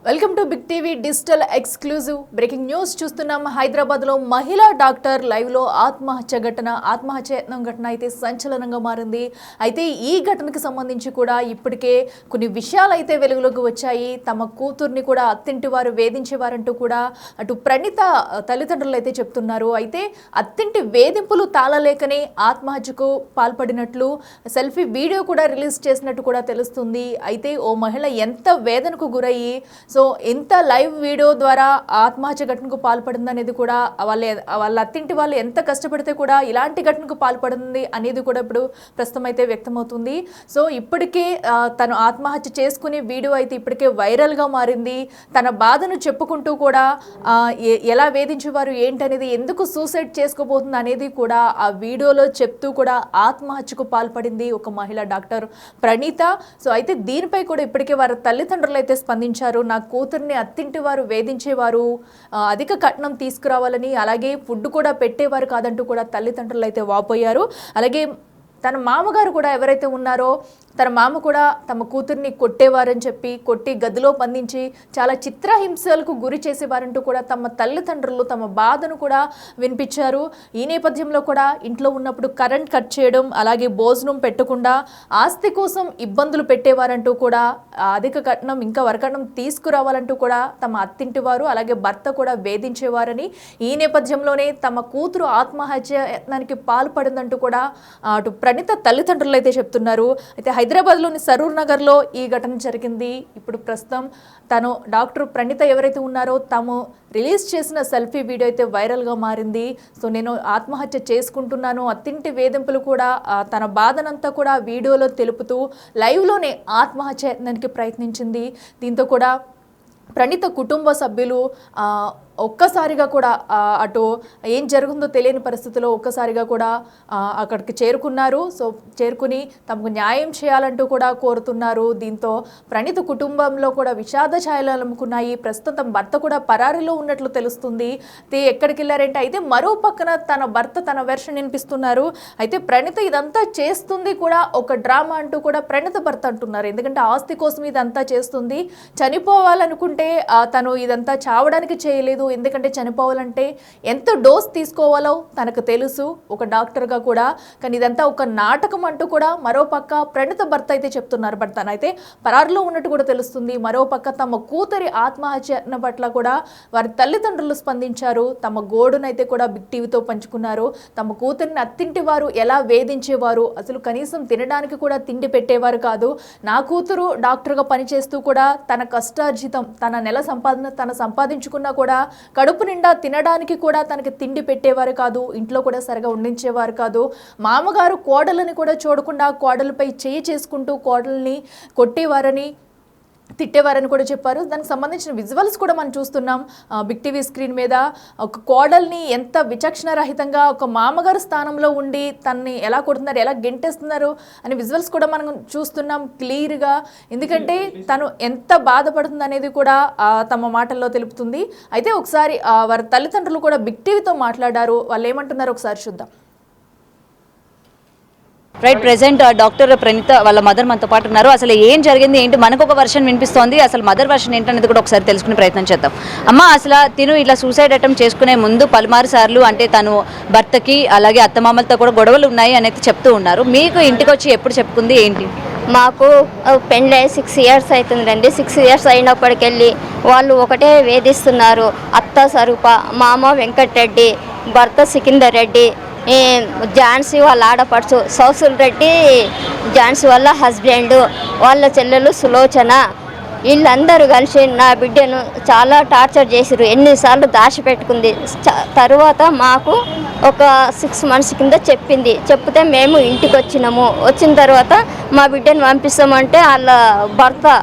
Welcome to big TV digital exclusive breaking news చూస్తున్నాం. హైదరాబాద్ లో మహిళా డాక్టర్ లైవ్ లో ఆత్మహత్య ఘటన అయితే సంచలనంగా మారింది. అయితే ఈ ఘటనకు సంబంధించి కూడా ఇప్పటికే కొన్ని విషయాలు అయితే వెలుగులోకి వచ్చాయి. తమ కూతుర్ని కూడా అత్తింటి వారు వేధించేవారంటూ కూడా అటు ప్రణీత తల్లిదండ్రులు అయితే చెప్తున్నారు. అయితే అత్తింటి వేధింపులు తాళలేకనే ఆత్మహత్యకు పాల్పడినట్లు సెల్ఫీ వీడియో కూడా రిలీజ్ చేసినట్టు కూడా తెలుస్తుంది. అయితే ఓ మహిళ ఎంత వేదనకు గురయ్యి సో ఎంత లైవ్ వీడియో ద్వారా ఆత్మహత్య ఘటనకు పాల్పడింది అనేది కూడా వాళ్ళ అత్తింటి వాళ్ళు ఎంత కష్టపడితే కూడా ఇలాంటి ఘటనకు పాల్పడింది అనేది కూడా ఇప్పుడు ప్రస్తుతం అయితే వ్యక్తమవుతుంది. సో ఇప్పటికే తను ఆత్మహత్య చేసుకునే వీడియో అయితే ఇప్పటికే వైరల్గా మారింది. తన బాధను చెప్పుకుంటూ కూడా ఎలా వేధించేవారు ఏంటనేది, ఎందుకు సూసైడ్ చేసుకోబోతుంది అనేది కూడా ఆ వీడియోలో చెప్తూ కూడా ఆత్మహత్యకు పాల్పడింది ఒక మహిళా డాక్టర్ ప్రణీత. సో అయితే దీనిపై కూడా ఇప్పటికే వారి తల్లిదండ్రులు అయితే స్పందించారు. నా కూతుర్ని అత్తింటి వారు వేధించేవారు, అధిక కట్నం తీసుకురావాలని, అలాగే ఫుడ్ కూడా పెట్టేవారు కాదంటూ కూడా తల్లిదండ్రులు అయితే వాపోయారు. అలాగే తన మామగారు కూడా ఎవరైతే ఉన్నారో తన మామ కూడా తమ కూతుర్ని కొట్టేవారని చెప్పి కొట్టి గదిలో బంధించి చాలా చిత్రహింసలకు గురి చేసేవారంటూ కూడా తమ తల్లిదండ్రులు తమ బాధను కూడా వినిపించారు. ఈ నేపథ్యంలో కూడా ఇంట్లో ఉన్నప్పుడు కరెంట్ కట్ చేయడం, అలాగే భోజనం పెట్టకుండా ఆస్తి కోసం ఇబ్బందులు పెట్టేవారంటూ కూడా అధిక కట్నం ఇంకా వరకట్నం తీసుకురావాలంటూ కూడా తమ అత్తింటి వారు అలాగే భర్త కూడా వేధించేవారని, ఈ నేపథ్యంలోనే తమ కూతురు ఆత్మహత్యానికి పాల్పడిందంటూ కూడా అటు ప్రణీత తల్లిదండ్రులు అయితే చెప్తున్నారు. అయితే హైదరాబాద్లోని సరూర్ నగర్లో ఈ ఘటన జరిగింది. ఇప్పుడు ప్రస్తుతం తను డాక్టర్ ప్రణీత ఎవరైతే ఉన్నారో తాము రిలీజ్ చేసిన సెల్ఫీ వీడియో అయితే వైరల్గా మారింది. సో నేను ఆత్మహత్య చేసుకుంటున్నాను, అత్తింటి వేధింపులు కూడా తన బాధనంతా కూడా వీడియోలో తెలుపుతూ లైవ్లోనే ఆత్మహత్యానికి ప్రయత్నించింది. దీంతో కూడా ప్రణీత కుటుంబ సభ్యులు ఒక్కసారిగా కూడా అటు ఏం జరుగుతుందో తెలియని పరిస్థితిలో ఒక్కసారిగా కూడా అక్కడికి చేరుకున్నారు. సో చేరుకుని తమకు న్యాయం చేయాలంటూ కూడా కోరుతున్నారు. దీంతో ప్రణీత కుటుంబంలో కూడా విషాద ఛాయలు అలుముకున్నాయి. ప్రస్తుతం తమ భర్త కూడా పరారీలో ఉన్నట్లు తెలుస్తుంది. అయితే ఎక్కడికి వెళ్ళారంటే అయితే మరో పక్కన తన భర్త తన వెర్షన్ వినిపిస్తున్నారు. అయితే ప్రణీత ఇదంతా చేస్తుంది కూడా ఒక డ్రామా అంటూ కూడా ప్రణీత భర్త అంటున్నారు. ఎందుకంటే ఆస్తి కోసం ఇదంతా చేస్తుంది, చనిపోవాలనుకుంటే తను ఇదంతా చావడానికి చేయలేదు. ఎందుకంటే చనిపోవాలంటే ఎంత డోస్ తీసుకోవాలో తనకు తెలుసు ఒక డాక్టర్గా కూడా. కానీ ఇదంతా ఒక నాటకం అంటూ కూడా మరో పక్క ప్రణీత భర్త అయితే చెప్తున్నారు. బట్ తనైతే పరారులో ఉన్నట్టు కూడా తెలుస్తుంది. మరో పక్క తమ కూతురి ఆత్మహత్య పట్ల కూడా వారి తల్లిదండ్రులు స్పందించారు. తమ గోడునైతే కూడా బిగ్ టీవీతో పంచుకున్నారు. తమ కూతురిని అత్తింటి వారు ఎలా వేధించేవారు, అసలు కనీసం తినడానికి కూడా తిండి పెట్టేవారు కాదు. నా కూతురు డాక్టర్గా పనిచేస్తూ కూడా తన కష్టార్జితం తన నెల సంపాదన తన సంపాదించుకున్నా కూడా కడుపు నిండా తినడానికి కూడా తనకి తిండి పెట్టేవారు కాదు, ఇంట్లో కూడా సరిగా ఉండించేవారు కాదు. మామగారు కోడలని కూడా చూడకుండా కోడలపై చేయి చేసుకుంటూ కోడల్ని కొట్టేవారని తిట్టేవారని కూడా చెప్పారు. దానికి సంబంధించిన విజువల్స్ కూడా మనం చూస్తున్నాం బిగ్ టీవీ స్క్రీన్ మీద. ఒక కోడల్ని ఎంత విచక్షణ రహితంగా ఒక మామగారు స్థానంలో ఉండి తనని ఎలా కొడుతున్నారు, ఎలా గెంటేస్తున్నారు అనే విజువల్స్ కూడా మనం చూస్తున్నాం క్లియర్గా. ఎందుకంటే తను ఎంత బాధపడుతుంది అనేది కూడా తమ మాటల్లో తెలుపుతుంది. అయితే ఒకసారి వారి తల్లిదండ్రులు కూడా బిగ్ టీవీతో మాట్లాడారు. వాళ్ళు ఏమంటున్నారో ఒకసారి చూద్దాం. రైట్, ప్రెసెంట్ డాక్టర్ ప్రణీత వాళ్ళ మదర్ మనతో పాటు ఉన్నారు. అసలు ఏం జరిగింది ఏంటి, మనకు ఒక వర్షన్ వినిపిస్తోంది, అసలు మదర్ వర్షన్ ఏంటనేది కూడా ఒకసారి తెలుసుకునే ప్రయత్నం చేద్దాం. అమ్మ, అసలు తిను ఇట్లా సూసైడ్ అటెంప్ట్ చేసుకునే ముందు పలుమారు సార్లు అంటే తను భర్తకి అలాగే అత్తమామలతో కూడా గొడవలు ఉన్నాయి అనేది చెప్తూ ఉన్నారు. మీకు ఇంటికి వచ్చి ఎప్పుడు చెప్పుకుంది ఏంటి? మాకు పెళ్ళి 6 ఇయర్స్ అవుతుందండి. 6 ఇయర్స్ అయినప్పటికెళ్ళి వాళ్ళు ఒకటే వేధిస్తున్నారు. అత్త స్వరూప, మామ వెంకటరెడ్డి, భర్త సికిందర్ రెడ్డి, ఝాన్సీ వాళ్ళ ఆడపడుచు సౌసుల్ రెడ్డి, ఝాన్సీ వాళ్ళ హస్బెండ్, వాళ్ళ చెల్లెలు సులోచన, వీళ్ళందరూ కలిసి నా బిడ్డను చాలా టార్చర్ చేసిరు. ఎన్నిసార్లు దాచిపెట్టుకుంది. తర్వాత మాకు ఒక 6 months కింద చెప్తే మేము ఇంటికి వచ్చినాము. వచ్చిన తర్వాత మా బిడ్డను పంపిస్తామంటే వాళ్ళ భర్త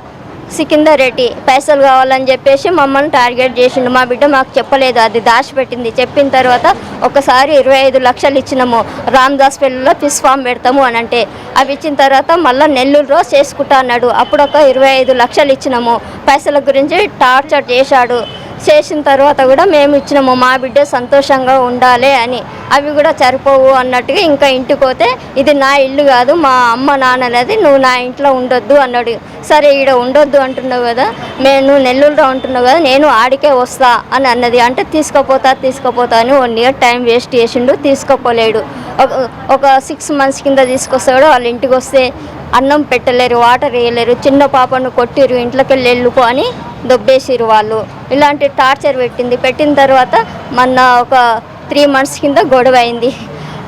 సికిందర్ రెడ్డి పైసలు కావాలని చెప్పేసి మమ్మల్ని టార్గెట్ చేసిండు. మా బిడ్డ మాకు చెప్పలేదు, అది దాచిపెట్టింది. చెప్పిన తర్వాత ఒకసారి 25 లక్షలు ఇచ్చినాము. రామ్దాస్ పెళ్ళిలో ఫిష్ ఫామ్ పెడతాము అని అంటే అవి ఇచ్చిన తర్వాత మళ్ళీ నెల్లూరులో చేసుకుంటా అన్నాడు. అప్పుడు ఒక 25 లక్షలు ఇచ్చినాము. పైసల గురించి టార్చర్ చేశాడు. చేసిన తర్వాత కూడా మేము ఇచ్చినాము, మా బిడ్డ సంతోషంగా ఉండాలి అని. అవి కూడా సరిపోవు అన్నట్టుగా ఇంకా ఇంటికి పోతే ఇది నా ఇల్లు కాదు, మా అమ్మ నాన్నది, నువ్వు నా ఇంట్లో ఉండొద్దు అన్నాడు. సరే ఈడ ఉండొద్దు అంటున్నావు కదా, నేను నెల్లూరులో ఉంటున్నావు కదా, నేను ఆడికే వస్తా అని అన్నది. అంటే తీసుకుపోతా అని 1 year టైం వేస్ట్ చేసిండు, తీసుకుపోలేడు. ఒక 6 months కింద తీసుకొస్తాడు. వాళ్ళ ఇంటికి వస్తే అన్నం పెట్టలేరు, వాటర్ వేయలేరు, చిన్న పాపను కొట్టిరు, ఇంట్లోకి వెళ్ళిపో అని దొబ్బేసిరు వాళ్ళు. ఇలాంటి టార్చర్ పెట్టిన తర్వాత మొన్న ఒక 3 months కింద గొడవ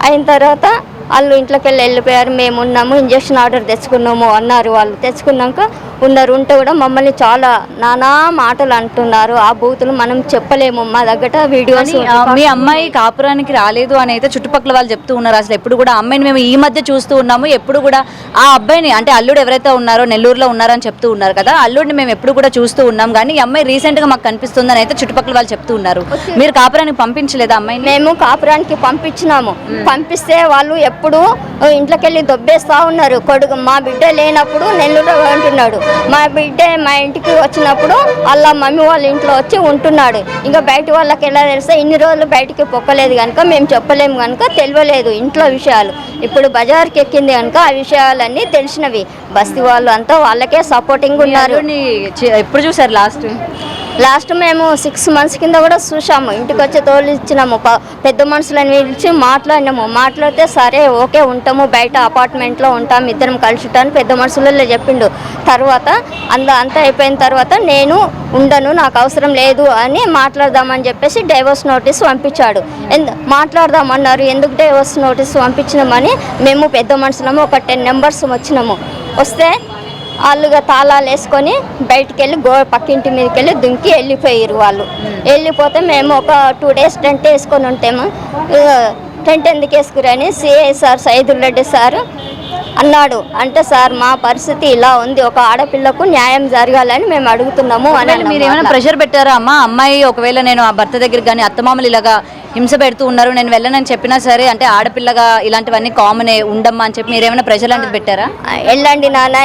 అయిన తర్వాత వాళ్ళు ఇంట్లోకి వెళ్ళిపోయారు. మేము ఉన్నాము, ఇంజక్షన్ ఆర్డర్ తెచ్చుకున్నాము అన్నారు. వాళ్ళు తెచ్చుకున్నాక ఉంటే కూడా మమ్మల్ని చాలా నానా మాటలు అంటున్నారు. ఆ బూతులు మనం చెప్పలేము, మా దగ్గర వీడియోస్. మీ అమ్మాయి కాపురానికి రాలేదు అని అయితే చుట్టుపక్కల వాళ్ళు చెప్తూ ఉన్నారు. అసలు ఎప్పుడు కూడా అమ్మాయిని మేము ఈ మధ్య చూస్తూ ఉన్నాము, ఎప్పుడు కూడా ఆ అబ్బాయిని అంటే అల్లుడు ఎవరైతే ఉన్నారో నెల్లూరులో ఉన్నారని చెప్తూ ఉన్నారు కదా, అల్లుడిని మేము ఎప్పుడు కూడా చూస్తూ ఉన్నాం, కానీ ఈ అమ్మాయి రీసెంట్గా మాకు కనిపిస్తుందని అయితే చుట్టుపక్కల వాళ్ళు చెప్తూ ఉన్నారు. మీరు కాపురానికి పంపించలేదా అమ్మాయిని? మేము కాపురానికి పంపించినాము. పంపిస్తే వాళ్ళు ఎప్పుడు ఇంట్లోకి వెళ్ళి దొబ్బేస్తూ ఉన్నారు. కొడుకు మా బిడ్డ లేనప్పుడు నెల్లూరులో ఉంటున్నాడు, మా బిడ్డ మా ఇంటికి వచ్చినప్పుడు వాళ్ళ మమ్మీ వాళ్ళ ఇంట్లో వచ్చి ఉంటున్నాడు. ఇంకా బయట వాళ్ళకి ఎలా తెలిస్తే, ఇన్ని రోజులు బయటికి పొక్కలేదు కనుక మేము చెప్పలేము కనుక తెలియలేదు ఇంట్లో విషయాలు. ఇప్పుడు బజార్కి ఎక్కింది కనుక ఆ విషయాలన్నీ తెలిసినవి. బస్తీ వాళ్ళు అంతా వాళ్ళకే సపోర్టింగ్ ఉన్నారు. ఎప్పుడు చూసారు లాస్ట్ మేము 6 months కింద కూడా చూసాము. ఇంటికి వచ్చి తోలిచ్చినాము, పెద్ద మనుషులను పిలిచి మాట్లాడితే సరే ఓకే ఉంటాము, బయట అపార్ట్మెంట్లో ఉంటాం, ఇద్దరం కలిసి ఉంటాను పెద్ద మనుషులలో చెప్పిండు. తర్వాత అంతా అయిపోయిన తర్వాత నేను ఉండను, నాకు అవసరం లేదు అని మాట్లాడదామని చెప్పేసి డైవర్స్ నోటీస్ పంపించాడు. మాట్లాడదామన్నారు. ఎందుకు డైవర్స్ నోటీస్ పంపించినామని మేము పెద్ద మనుషులము ఒక 10 members వచ్చినాము. వస్తే వాళ్ళుగా తాళాలు వేసుకొని బయటికి వెళ్ళి పక్కింటి మీదకి వెళ్ళి దుంకి వెళ్ళిపోయారు వాళ్ళు. వెళ్ళిపోతే మేము ఒక 2 days టెంట్ వేసుకొని ఉంటాము. టెంట్ ఎందుకు వేసుకురని సిఐ సార్ సైదుల్రెడ్డి సార్ అన్నాడు. అంటే సార్ మా పరిస్థితి ఇలా ఉంది, ఒక ఆడపిల్లకు న్యాయం జరగాలని మేము అడుగుతున్నాము అని. మీరు ఏమైనా ప్రెషర్ పెట్టారా అమ్మా? అమ్మాయి ఒకవేళ నేను ఆ భర్త దగ్గరికి కానీ అత్తమామలు ఇలాగా హింస పెడుతూ ఉన్నారు, నేను వెళ్ళనని చెప్పినా సరే, అంటే ఆడపిల్లగా ఇలాంటివన్నీ కామనే ఉండమ్మా అని చెప్పి మీరు ఏమైనా ప్రెషర్ లాంటిది పెట్టారా? వెళ్ళండి నాన్న,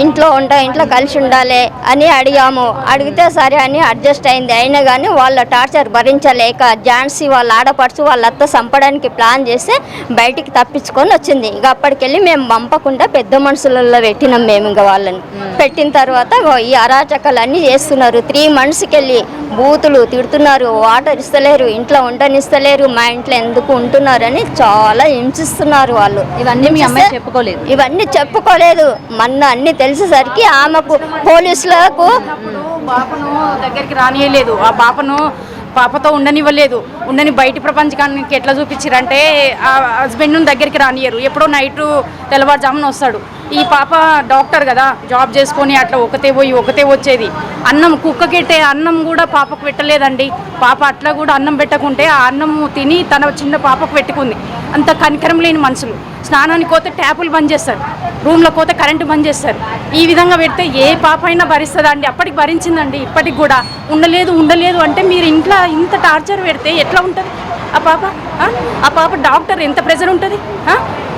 ఇంట్లో కలిసి ఉండాలి అని అడిగాము. అడిగితే సరే అని అడ్జస్ట్ అయింది. అయినా కానీ వాళ్ళ టార్చర్ భరించలేక ఝాన్సీ వాళ్ళ ఆడపడుచు వాళ్ళ అత్త చంపడానికి ప్లాన్ చేస్తే బయటికి తప్పించుకొని వచ్చింది. ఇక అప్పటికెళ్ళి మేము పంపకుండా పెద్ద మనుషులలో పెట్టినాం మేము. ఇంకా వాళ్ళని పెట్టిన తర్వాత ఈ అరాచకాలన్నీ చేస్తున్నారు. 3 monthsకి వెళ్ళి బూతులు తిడుతున్నారు, వాటర్ ఇస్తలేరు, ఇంట్లో ఉండనిస్తలేరు, మా ఇంట్లో ఎందుకు ఉంటున్నారని చాలా హింసిస్తున్నారు వాళ్ళు. ఇవన్నీ మీ అమ్మాయి చెప్పుకోలేదు? ఇవన్నీ చెప్పుకోలేదు. మొన్న అన్ని తెలిసేసరికి ఆమెకు పోలీసులకు పాపను దగ్గరికి రానియలేదు, ఆ పాపతో ఉండనివ్వలేదు. ఉండని బయట ప్రపంచానికి ఎట్లా చూపించారంటే ఆ హస్బెండ్ను దగ్గరికి రానియరు. ఎప్పుడో నైట్ తెల్లవారుజామున వస్తాడు. ఈ పాప డాక్టర్ కదా, జాబ్ చేసుకొని అట్లా ఒకతే వచ్చేది. అన్నం కుక్కకెట్టే అన్నం కూడా పాపకు పెట్టలేదండి. పాప అట్లా కూడా అన్నం పెట్టకుంటే ఆ అన్నం తిని తన చిన్న పాపకు పెట్టుకుంది. అంత కనికరం లేని మనుషులు. స్నానానికి పోతే ట్యాపులు బంద్ చేస్తారు, రూమ్లోకి పోతే కరెంటు బంద్ చేస్తారు. ఈ విధంగా పెడితే ఏ పాప అయినా భరిస్తుందండి? అప్పటికి భరించిందండి, ఇప్పటికి కూడా ఉండలేదు అంటే మీరు ఇంట్లో ఇంత టార్చర్ పెడితే ఎట్లా ఉంటుంది ఆ పాప డాక్టర్ ఎంత ప్రెజర్ ఉంటుంది?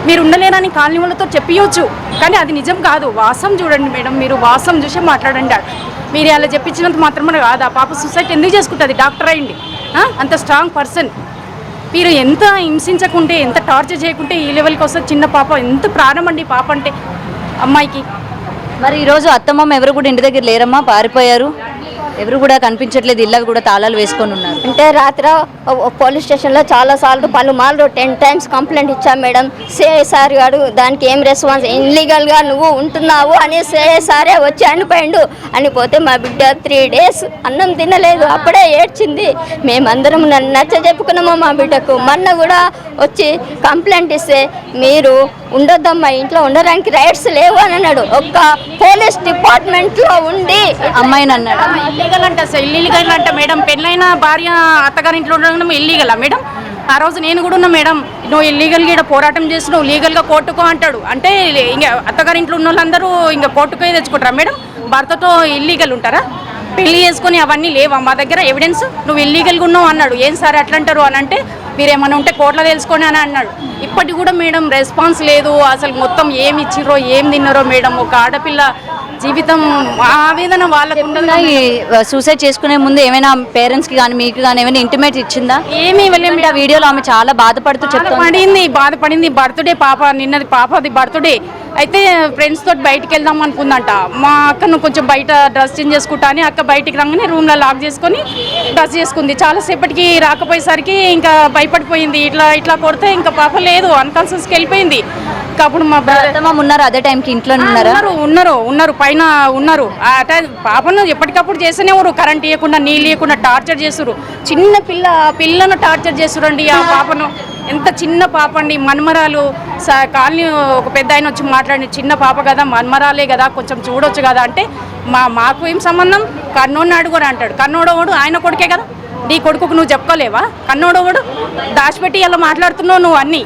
మీరు ఉండలేనని కాలనీ వాళ్ళతో చెప్పియొచ్చు, కానీ అది నిజం కాదు. వాసం చూడండి మేడం, మీరు వాసం చూసే మాట్లాడండి. మీరు అలా చెప్పించినంత మాత్రమే కాదు. ఆ పాప సూసైడ్ ఎందుకు చేసుకుంటుంది? డాక్టర్ అయ్యండి, అంత స్ట్రాంగ్ పర్సన్. మీరు ఎంత హింసించకుంటే, ఎంత టార్చర్ చేయకుంటే ఈ లెవెల్కి వస్తుంది. చిన్న పాప ఎంత ప్రాణం అండి పాప అంటే అమ్మాయికి. మరి ఈరోజు అత్తమ్మ ఎవరు కూడా ఇంటి దగ్గర లేరమ్మా, పారిపోయారు, ఎవరు కూడా కనిపించట్లేదు, ఇళ్ళ కూడా తాళాలు వేసుకొని ఉన్నారు. అంటే రాత్రి పోలీస్ స్టేషన్లో చాలాసార్లు పలుమార్లు 10 times కంప్లైంట్ ఇచ్చాం మేడం. సిఐ సార్ గారు దానికి ఏం రెస్పాన్స్, ఇన్లీగల్గా నువ్వు ఉంటున్నావు అని సిఐ సారే వచ్చి అని పోతే మా బిడ్డ 3 days అన్నం తినలేదు, అప్పుడే ఏడ్చింది. మేమందరం నచ్చ చెప్పుకున్నాము మా బిడ్డకు. మొన్న కూడా వచ్చి కంప్లైంట్ ఇస్తే మీరు ఉండొద్దమ్మా, ఇంట్లో ఉండడానికి రైట్స్ లేవు అని అన్నాడు. ఒక్క పోలీస్ డిపార్ట్మెంట్లో ఉండి అమ్మాయిని అన్నాడు. ఇల్లీగల్ అంట సార్, ఇల్లీగల్ అంట మేడం. పెళ్ళైన భార్య అత్తగారింట్లో ఉండడం ఇల్లీగలా మేడం? ఆ రోజు నేను కూడా ఉన్నా మేడం. నువ్వు ఇల్లీగల్గా ఇక్కడ పోరాటం చేసి నువ్వు లీగల్గా కోర్టుకో అంటాడు. అంటే ఇంకా అత్తగారింట్లో ఉన్న వాళ్ళందరూ ఇంకా కోర్టుకే తెచ్చుకుంటారా మేడం? భర్తతో ఇల్లీగల్ ఉంటారా? పెళ్లి చేసుకొని అవన్నీ లేవా మా దగ్గర ఎవిడెన్స్? నువ్వు ఇల్లీగల్గా ఉన్నావు అన్నాడు. ఏం సార్ అట్లా అంటారు అని అంటే, మీరేమన్నా ఉంటే కోర్టులో తెలుసుకొని అని అన్నాడు. ఇప్పటికి కూడా మేడం రెస్పాన్స్ లేదు. అసలు మొత్తం ఏమి ఇచ్చిర్రో ఏం తిన్నారో మేడం. ఒక ఆడపిల్ల జీవితం ఆవేదన వాళ్ళకు ఉండదు. సూసైడ్ చేసుకునే ముందు ఏమైనా పేరెంట్స్ కి కానీ మీకు కానీ ఏమైనా ఇంటిమేట్ ఇచ్చిందా? ఏమీ ఇవ్వలేము. ఆ వీడియోలో ఆమె చాలా బాధపడుతూ బాధపడింది. బర్త్డే నిన్నది పాపది బర్త్డే అయితే ఫ్రెండ్స్ తోటి బయటికి వెళ్దాం అనుకుందంట. మా అక్కను కొంచెం బయట డ్రెస్ చేంజ్ చేసుకుంటా అని అక్క బయటికి రాగానే రూమ్లో లాక్ చేసుకొని డ్రెస్ చేసుకుంది. చాలాసేపటికి రాకపోయేసరికి ఇంకా భయపడిపోయింది. ఇట్లా కొడితే ఇంకా పాప లేదు, అన్కాన్షియస్కి వెళ్ళిపోయింది. అప్పుడు మా ఉన్నారు అదే టైంకి ఇంట్లో ఉన్నారు పైన ఉన్నారు. పాపను ఎప్పటికప్పుడు చేస్తూనే కరెంట్ ఇవ్వకుండా నీళ్ళు ఇవ్వకుండా టార్చర్ చేస్తురు. చిన్న పిల్లను టార్చర్ చేస్తురండి. ఆ పాపను ఎంత చిన్న పాప అండి, మన్మరాలు. కాలనీ ఒక పెద్ద ఆయన వచ్చి మాట్లాడి చిన్న పాప కదా, మన్మరాలే కదా, కొంచెం చూడొచ్చు కదా అంటే మాకు ఏం సంబంధం, కన్నోడిని అడుగురు అంటాడు. కన్నోడోడు ఆయన కొడుకే కదా, నీ కొడుకుకు నువ్వు చెప్పుకోలేవా? కన్నోడోడు దాచిపెట్టి ఇలా మాట్లాడుతున్నావు నువ్వు అన్నీ.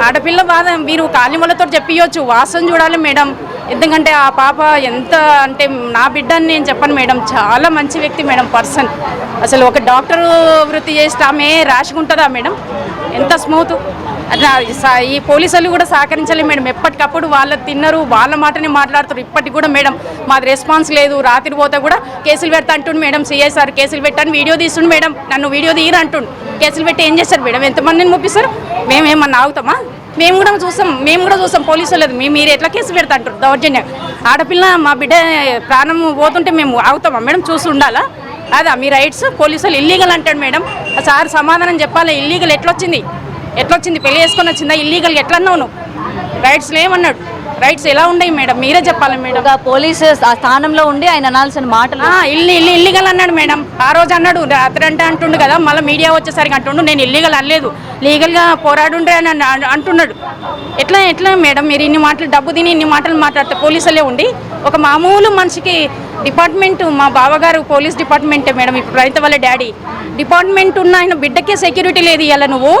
ఆడపిల్ల బాధ మీరు కాలనీ వాళ్ళతో చెప్పియొచ్చు, వాసన చూడాలి మేడం. ఎందుకంటే ఆ పాప ఎంత అంటే నా బిడ్డ అని నేను చెప్పను మేడం, చాలా మంచి వ్యక్తి మేడం, పర్సన్. అసలు ఒక డాక్టర్ వృత్తి చేస్తే ఆమె రాసుకుంటుందా మేడం? ఎంత స్మూత్. ఈ పోలీసులు కూడా సహకరించలేదు మేడం. ఎప్పటికప్పుడు వాళ్ళు తిన్నారు, వాళ్ళ మాటనే మాట్లాడుతారు. ఇప్పటికి కూడా మేడం మాది రెస్పాన్స్ లేదు. రాత్రి పోతే కూడా కేసులు పెడతా అంటుండు మేడం. సిఐ సార్ కేసులు పెట్టాను, వీడియో తీస్తుండు మేడం. నన్ను వీడియో తీయరు అంటుండు. కేసులు పెట్టి ఏం చేస్తారు మేడం? ఎంతమందిని ముప్పిస్తారు? మేమేమన్నా ఆగుతామా? మేము కూడా చూస్తాం పోలీసులు లేదు. మీరు ఎట్లా కేసు పెడతా అంటారు దౌర్జన్యం? ఆడపిల్ల మా బిడ్డ ప్రాణం పోతుంటే మేము ఆగుతామా మేడం? చూసి ఉండాలా? అదా మీ రైట్స్? పోలీసులు ఇల్లీగల్ అంటాడు మేడం. సార్ సమాధానం చెప్పాలి. ఇల్లీగల్ ఎట్లొచ్చింది? పెళ్లి చేసుకొని వచ్చిందా? ఇల్లీగల్గా ఎట్లా అన్నావు నువ్వు? రైట్స్ లేవన్నాడు. రైట్స్ ఎలా ఉన్నాయి మేడం? మీరే చెప్పాలి మేడం. పోలీసు ఆ స్థానంలో ఉండి ఆయన అనాల్సిన మాటలు ఇల్లీగల్ అన్నాడు మేడం. ఆ రోజు అన్నాడు, రాత్రి అంటే అంటుండు కదా, మళ్ళీ మీడియా వచ్చేసరికి అంటుండు నేను ఇల్లీగల్ అనలేదు, లీగల్గా పోరాడుండే అని అంటున్నాడు. ఎట్లా మేడం మీరు ఇన్ని మాటలు డబ్బు తిని ఇన్ని మాటలు మాట్లాడితే పోలీసులే ఉండి ఒక మామూలు మనిషికి డిపార్ట్మెంట్, మా బావగారు పోలీస్ డిపార్ట్మెంటే మేడం, ఇప్పుడు రైతు వాళ్ళ డాడీ డిపార్ట్మెంట్ ఉన్న ఆయన బిడ్డకే సెక్యూరిటీ లేదు. ఇలా నువ్వు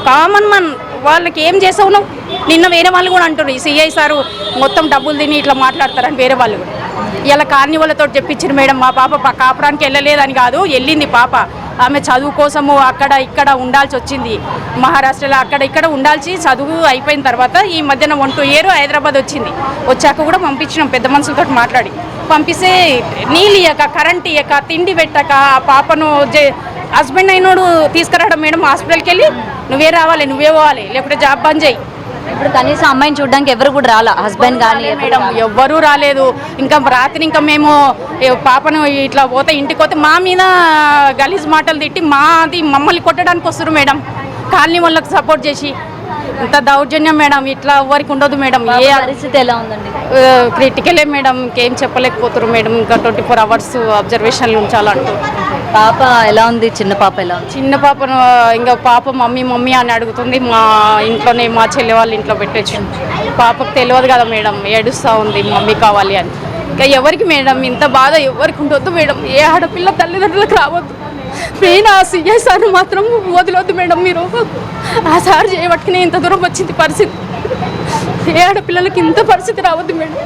కామన్ మన్ వాళ్ళకి ఏం చేసావు నువ్వు? నిన్న వేరే వాళ్ళు కూడా అంటారు ఈ సిఐ సారు మొత్తం డబ్బులు తిని ఇట్లా మాట్లాడతారని వేరే వాళ్ళు కూడా. ఇలా కాలనీ వాళ్ళతో చెప్పించారు మేడం. మా పాప కాపురానికి వెళ్ళలేదని కాదు, వెళ్ళింది పాప. ఆమె చదువు కోసము అక్కడ ఇక్కడ ఉండాల్సి వచ్చింది. మహారాష్ట్రలో అక్కడ ఇక్కడ ఉండాల్సి చదువు అయిపోయిన తర్వాత ఈ మధ్యన 1-2 years హైదరాబాద్ వచ్చింది. వచ్చాక కూడా పంపించినాం పెద్ద మనుషులతో మాట్లాడి. పంపిస్తే నీళ్ళు ఇయ్యక, కరెంట్ ఇయ్యక, తిండి పెట్టక ఆ పాపను హస్బెండ్ అయినోడు తీసుకురావడం మేడం. హాస్పిటల్కి వెళ్ళి నువ్వే రావాలి, నువ్వే పోవాలి, లేకపోతే జాబ్ బంద్ చేయి. ఇప్పుడు కనీసం అమ్మాయిని చూడడానికి ఎవరు కూడా రాలా, హస్బెండ్ కానీ మేడం ఎవ్వరూ రాలేదు. ఇంకా రాత్రి ఇంకా మేము పాపను ఇట్లా పోతే ఇంటికి పోతే మా మీద గలీజ్ మాటలు తిట్టి మమ్మల్ని కొట్టడానికి వస్తారు మేడం. కాలనీ వాళ్ళకి సపోర్ట్ చేసి ఇంత దౌర్జన్యం మేడం. ఇట్లా ఎవరికి ఉండదు మేడం. ఏ పరిస్థితి ఎలా ఉందండి? క్రిటికలే మేడం. ఇంకేం చెప్పలేకపోతారు మేడం. ఇంకా 24 hours అబ్జర్వేషన్లు ఉంచాలంటూ. పాప ఎలా ఉంది? చిన్న పాప ఎలా ఉంది? చిన్న పాపను ఇంకా పాప మమ్మీ అని అడుగుతుంది. మా ఇంట్లోనే మా చెల్లె వాళ్ళ ఇంట్లో పెట్టచ్చు. పాపకు తెలియదు కదా మేడం, ఏడుస్తూ ఉంది మమ్మీ కావాలి అని. ఇంకా ఎవరికి మేడం ఇంత బాధ ఎవరికి ఉండొద్దు మేడం. ఏ ఆడపిల్ల తల్లిదండ్రులకు రావద్దు. మెయిన్ ఆ సిఐ సార్ మాత్రం వదిలొద్దు మేడం. మీరు ఆ సార్ చేయబట్టుకునే ఇంత దూరం వచ్చింది పరిస్థితి. ఏ ఆడపిల్లలకి ఇంత పరిస్థితి రావద్దు మేడం.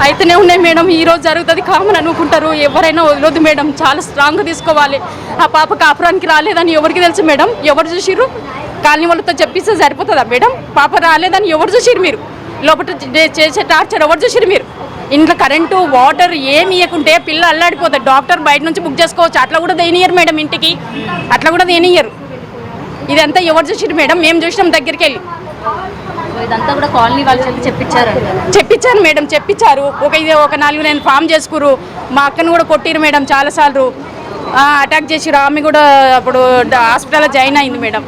అయితేనే ఉన్నాయి మేడం. ఈరోజు జరుగుతుంది కామన్ అనుకుంటారు. ఎవరైనా వదిలొద్దు మేడం. చాలా స్ట్రాంగ్గా తీసుకోవాలి. ఆ పాప కాపురానికి రాలేదని ఎవరికి తెలుసు మేడం? ఎవరు చూసిర్రు? కాలనీ వాళ్ళతో చెప్పిస్తే సరిపోతుందా మేడం? పాప రాలేదని ఎవరు చూసిర్రు? మీరు లోపల చేసే టార్చర్ ఎవరు చూసిర్రు? మీరు ఇంట్లో కరెంటు వాటర్ ఏమి ఇవ్వకుంటే పిల్ల అల్లాడిపోతుంది. డాక్టర్ బయట నుంచి బుక్ చేసుకోవచ్చు. అట్లా కూడా దేనియరు మేడం. ఇంటికి అట్లా కూడా దేనియరు. ఇదంతా ఎవరు చూసిర్రు మేడం? మేము చూసినాం దగ్గరికి వెళ్ళి. ఇదంతా కూడా కాలనీ వాళ్ళు చెప్పించారు మేడం. చెప్పించారు. ఒక 4 ఫామ్ చేసుకురు. మా అక్కను కూడా కొట్టిరు మేడం చాలాసార్లు. అటాక్ చేసిరు. ఆమె కూడా అప్పుడు హాస్పిటల్లో జాయిన్ అయింది మేడం.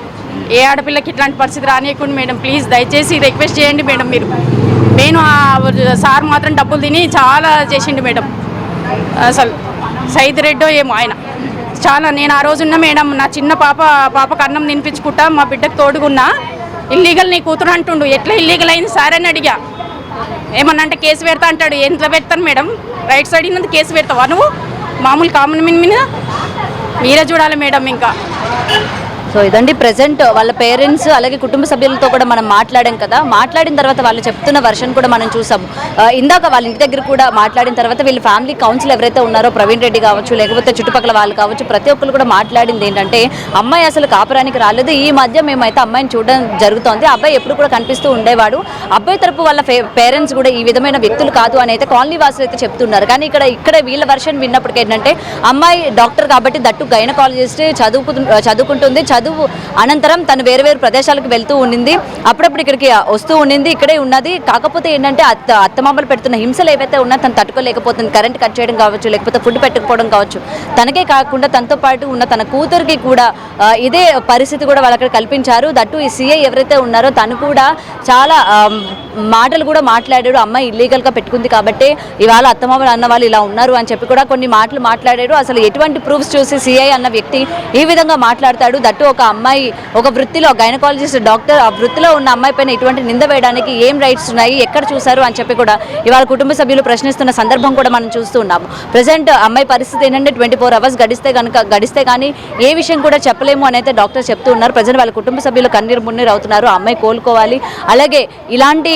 ఏ ఆడపిల్లకి ఇట్లాంటి పరిస్థితి రానియకుండా మేడం ప్లీజ్ దయచేసి రిక్వెస్ట్ చేయండి మేడం. మీరు నేను సార్ మాత్రం డబ్బులు తిని చాలా చేసిండు మేడం. అసలు సైద్ రెడ్డో ఏమో ఆయన చాలా. నేను ఆ రోజున్న మేడం నా చిన్న పాపకు అన్నం తినిపించుకుంటా మా బిడ్డకు తోడుగున్నా. ఇల్లీగల్ నీ కూతురు అంటుండు. ఎట్లా ఇల్లీగల్ అయింది సార్ అని అడిగా. ఏమన్నా అంటే కేసు పెడతా అంటాడు. ఎంత పెడతాను మేడం? రైట్ సైడ్ అయినందుకు కేసు పెడతావా నువ్వు? మామూలు కామన్ మీద మీరే చూడాలి మేడం. ఇంకా సో ఇదండి ప్రెసెంట్ వాళ్ళ పేరెంట్స్ అలాగే కుటుంబ సభ్యులతో కూడా మనం మాట్లాడాం కదా. మాట్లాడిన తర్వాత వాళ్ళు చెప్తున్న వర్షన్ కూడా మనం చూసాము. ఇందాక వాళ్ళ ఇంటి దగ్గర కూడా మాట్లాడిన తర్వాత వీళ్ళ ఫ్యామిలీ కౌన్సిల్ ఎవరైతే ఉన్నారో ప్రవీణ్ రెడ్డి కావచ్చు, లేకపోతే చుట్టుపక్కల వాళ్ళు కావచ్చు, ప్రతి ఒక్కరు కూడా మాట్లాడింది ఏంటంటే అమ్మాయి అసలు కాపురానికి రాలేదు. ఈ మధ్య మేమైతే అమ్మాయిని చూడడం జరుగుతోంది. అబ్బాయి ఎప్పుడు కూడా కనిపిస్తూ ఉండేవాడు. అబ్బాయి తరపు వాళ్ళ పేరెంట్స్ కూడా ఈ విధమైన వ్యక్తులు కాదు అని అయితే కాలనీ వాసులు అయితే చెప్తున్నారు. కానీ ఇక్కడ వీళ్ళ వర్షన్ విన్నప్పటికీ ఏంటంటే అమ్మాయి డాక్టర్ కాబట్టి దట్టు గైనకాలజిస్ట్ చదువుకుంటుంది. చదువు అనంతరం తను వేరు వేరు ప్రదేశాలకు వెళ్తూ ఉండింది. అప్పుడప్పుడు ఇక్కడికి వస్తూ ఉండింది, ఇక్కడే ఉన్నది. కాకపోతే ఏంటంటే అత్తమామలు పెడుతున్న హింసలు ఏవైతే ఉన్నా తను తట్టుకోలేకపోతుంది. కరెంట్ కట్ చేయడం కావచ్చు, లేకపోతే ఫుడ్ పెట్టకపోవడం కావచ్చు. తనకే కాకుండా తనతో పాటు ఉన్న తన కూతురికి కూడా ఇదే పరిస్థితి కూడా వాళ్ళు అక్కడ కల్పించారు. దట్టు ఈ సిఐ ఎవరైతే ఉన్నారో తను కూడా చాలా మాటలు కూడా మాట్లాడాడు. అమ్మాయి ఇల్లీగల్గా పెట్టుకుంది కాబట్టి ఇవాళ అత్తమామలు అన్న వాళ్ళు ఇలా ఉన్నారు అని చెప్పి కూడా కొన్ని మాటలు మాట్లాడాడు. అసలు ఎటువంటి ప్రూఫ్స్ చూసి సిఐ అన్న వ్యక్తి ఈ విధంగా మాట్లాడతాడు? దట్టు ఒక అమ్మాయి ఒక వృత్తిలో గైనకాలజిస్ట్ డాక్టర్, ఆ వృత్తిలో ఉన్న అమ్మాయి పైన ఇటువంటి నింద వేయడానికి ఏం రైట్స్ ఉన్నాయి, ఎక్కడ చూశారు అని చెప్పి కూడా ఇవాళ కుటుంబ సభ్యులు ప్రశ్నిస్తున్న సందర్భం కూడా మనం చూస్తూ ఉన్నాము. ప్రజెంట్ అమ్మాయి పరిస్థితి ఏంటంటే 24 hours గడిస్తే కానీ ఏ విషయం కూడా చెప్పలేము అని అయితే డాక్టర్ చెప్తూ ఉన్నారు. ప్రజెంట్ వాళ్ళ కుటుంబ సభ్యులు కన్నీరు మున్నీరు అవుతున్నారు. ఆ అమ్మాయి కోలుకోవాలి. అలాగే ఇలాంటి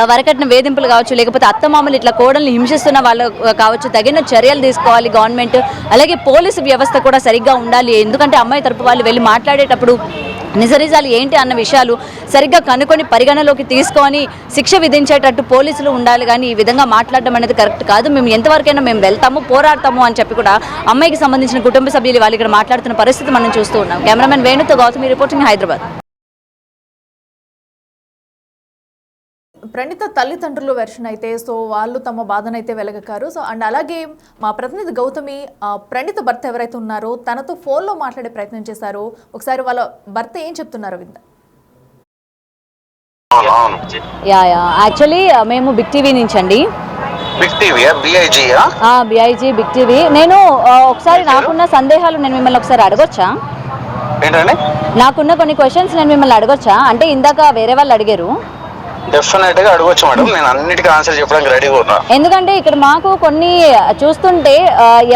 వరకట్న వేధింపులు కావచ్చు, లేకపోతే అత్తమామలు ఇట్లా కోడల్ని హింసిస్తున్న వాళ్ళు కావచ్చు, తగిన చర్యలు తీసుకోవాలి గవర్నమెంట్. అలాగే పోలీసు వ్యవస్థ కూడా సరిగ్గా ఉండాలి. ఎందుకంటే అమ్మాయి తరపు వాళ్ళు వెళ్ళి మాట్లాడేటప్పుడు నిజాలు ఏంటి అన్న విషయాలు సరిగ్గా కనుక్కొని పరిగణలోకి తీసుకొని శిక్ష విధించేటట్టు పోలీసులు ఉండాలి. కానీ ఈ విధంగా మాట్లాడడం అనేది కరెక్ట్ కాదు. మేము ఎంతవరకైనా మేము వెళ్తాము, పోరాడతాము అని చెప్పి కూడా అమ్మాయికి సంబంధించిన కుటుంబ సభ్యులు వాళ్ళు ఇక్కడ మాట్లాడుతున్న పరిస్థితి మనం చూస్తూ ఉన్నాం. కెమెరామెన్ వేణుతో గౌతమి రిపోర్టింగ్, హైదరాబాద్. ప్రణీత తల్లిదండ్రులు వెర్షన్ అయితే సో వాళ్ళు తమ బాధనైతే వెలగకారు. సో అండ్ అలాగే మా ప్రతినిధి గౌతమి ప్రణీత భర్త ఎవరైతే ఉన్నారో తనతో ఫోన్లో మాట్లాడే ప్రయత్నం చేశారు. ఒకసారి వాళ్ళ భర్త ఏం చెప్తున్నారో విందాం. యాక్చువల్లీ మేము బిగ్ టీవీ నుంచి అండి. B I G big TV. నేను ఒకసారి నాకున్న సందేహాలు నేను మిమ్మల్ని ఒకసారి అడగొచ్చా? నాకున్న కొన్ని క్వశ్చన్స్ నేను మిమ్మల్ని అడగొచ్చా? అంటే ఇందాక వేరే వాళ్ళు అడిగారు. డెఫినెట్ గా అడగొచ్చు మేడం, నేను అన్నిటికీ ఆన్సర్ చెప్పడానికి రెడీగా ఉన్నా. ఎందుకంటే ఇక్కడ మాకు కొన్ని చూస్తుంటే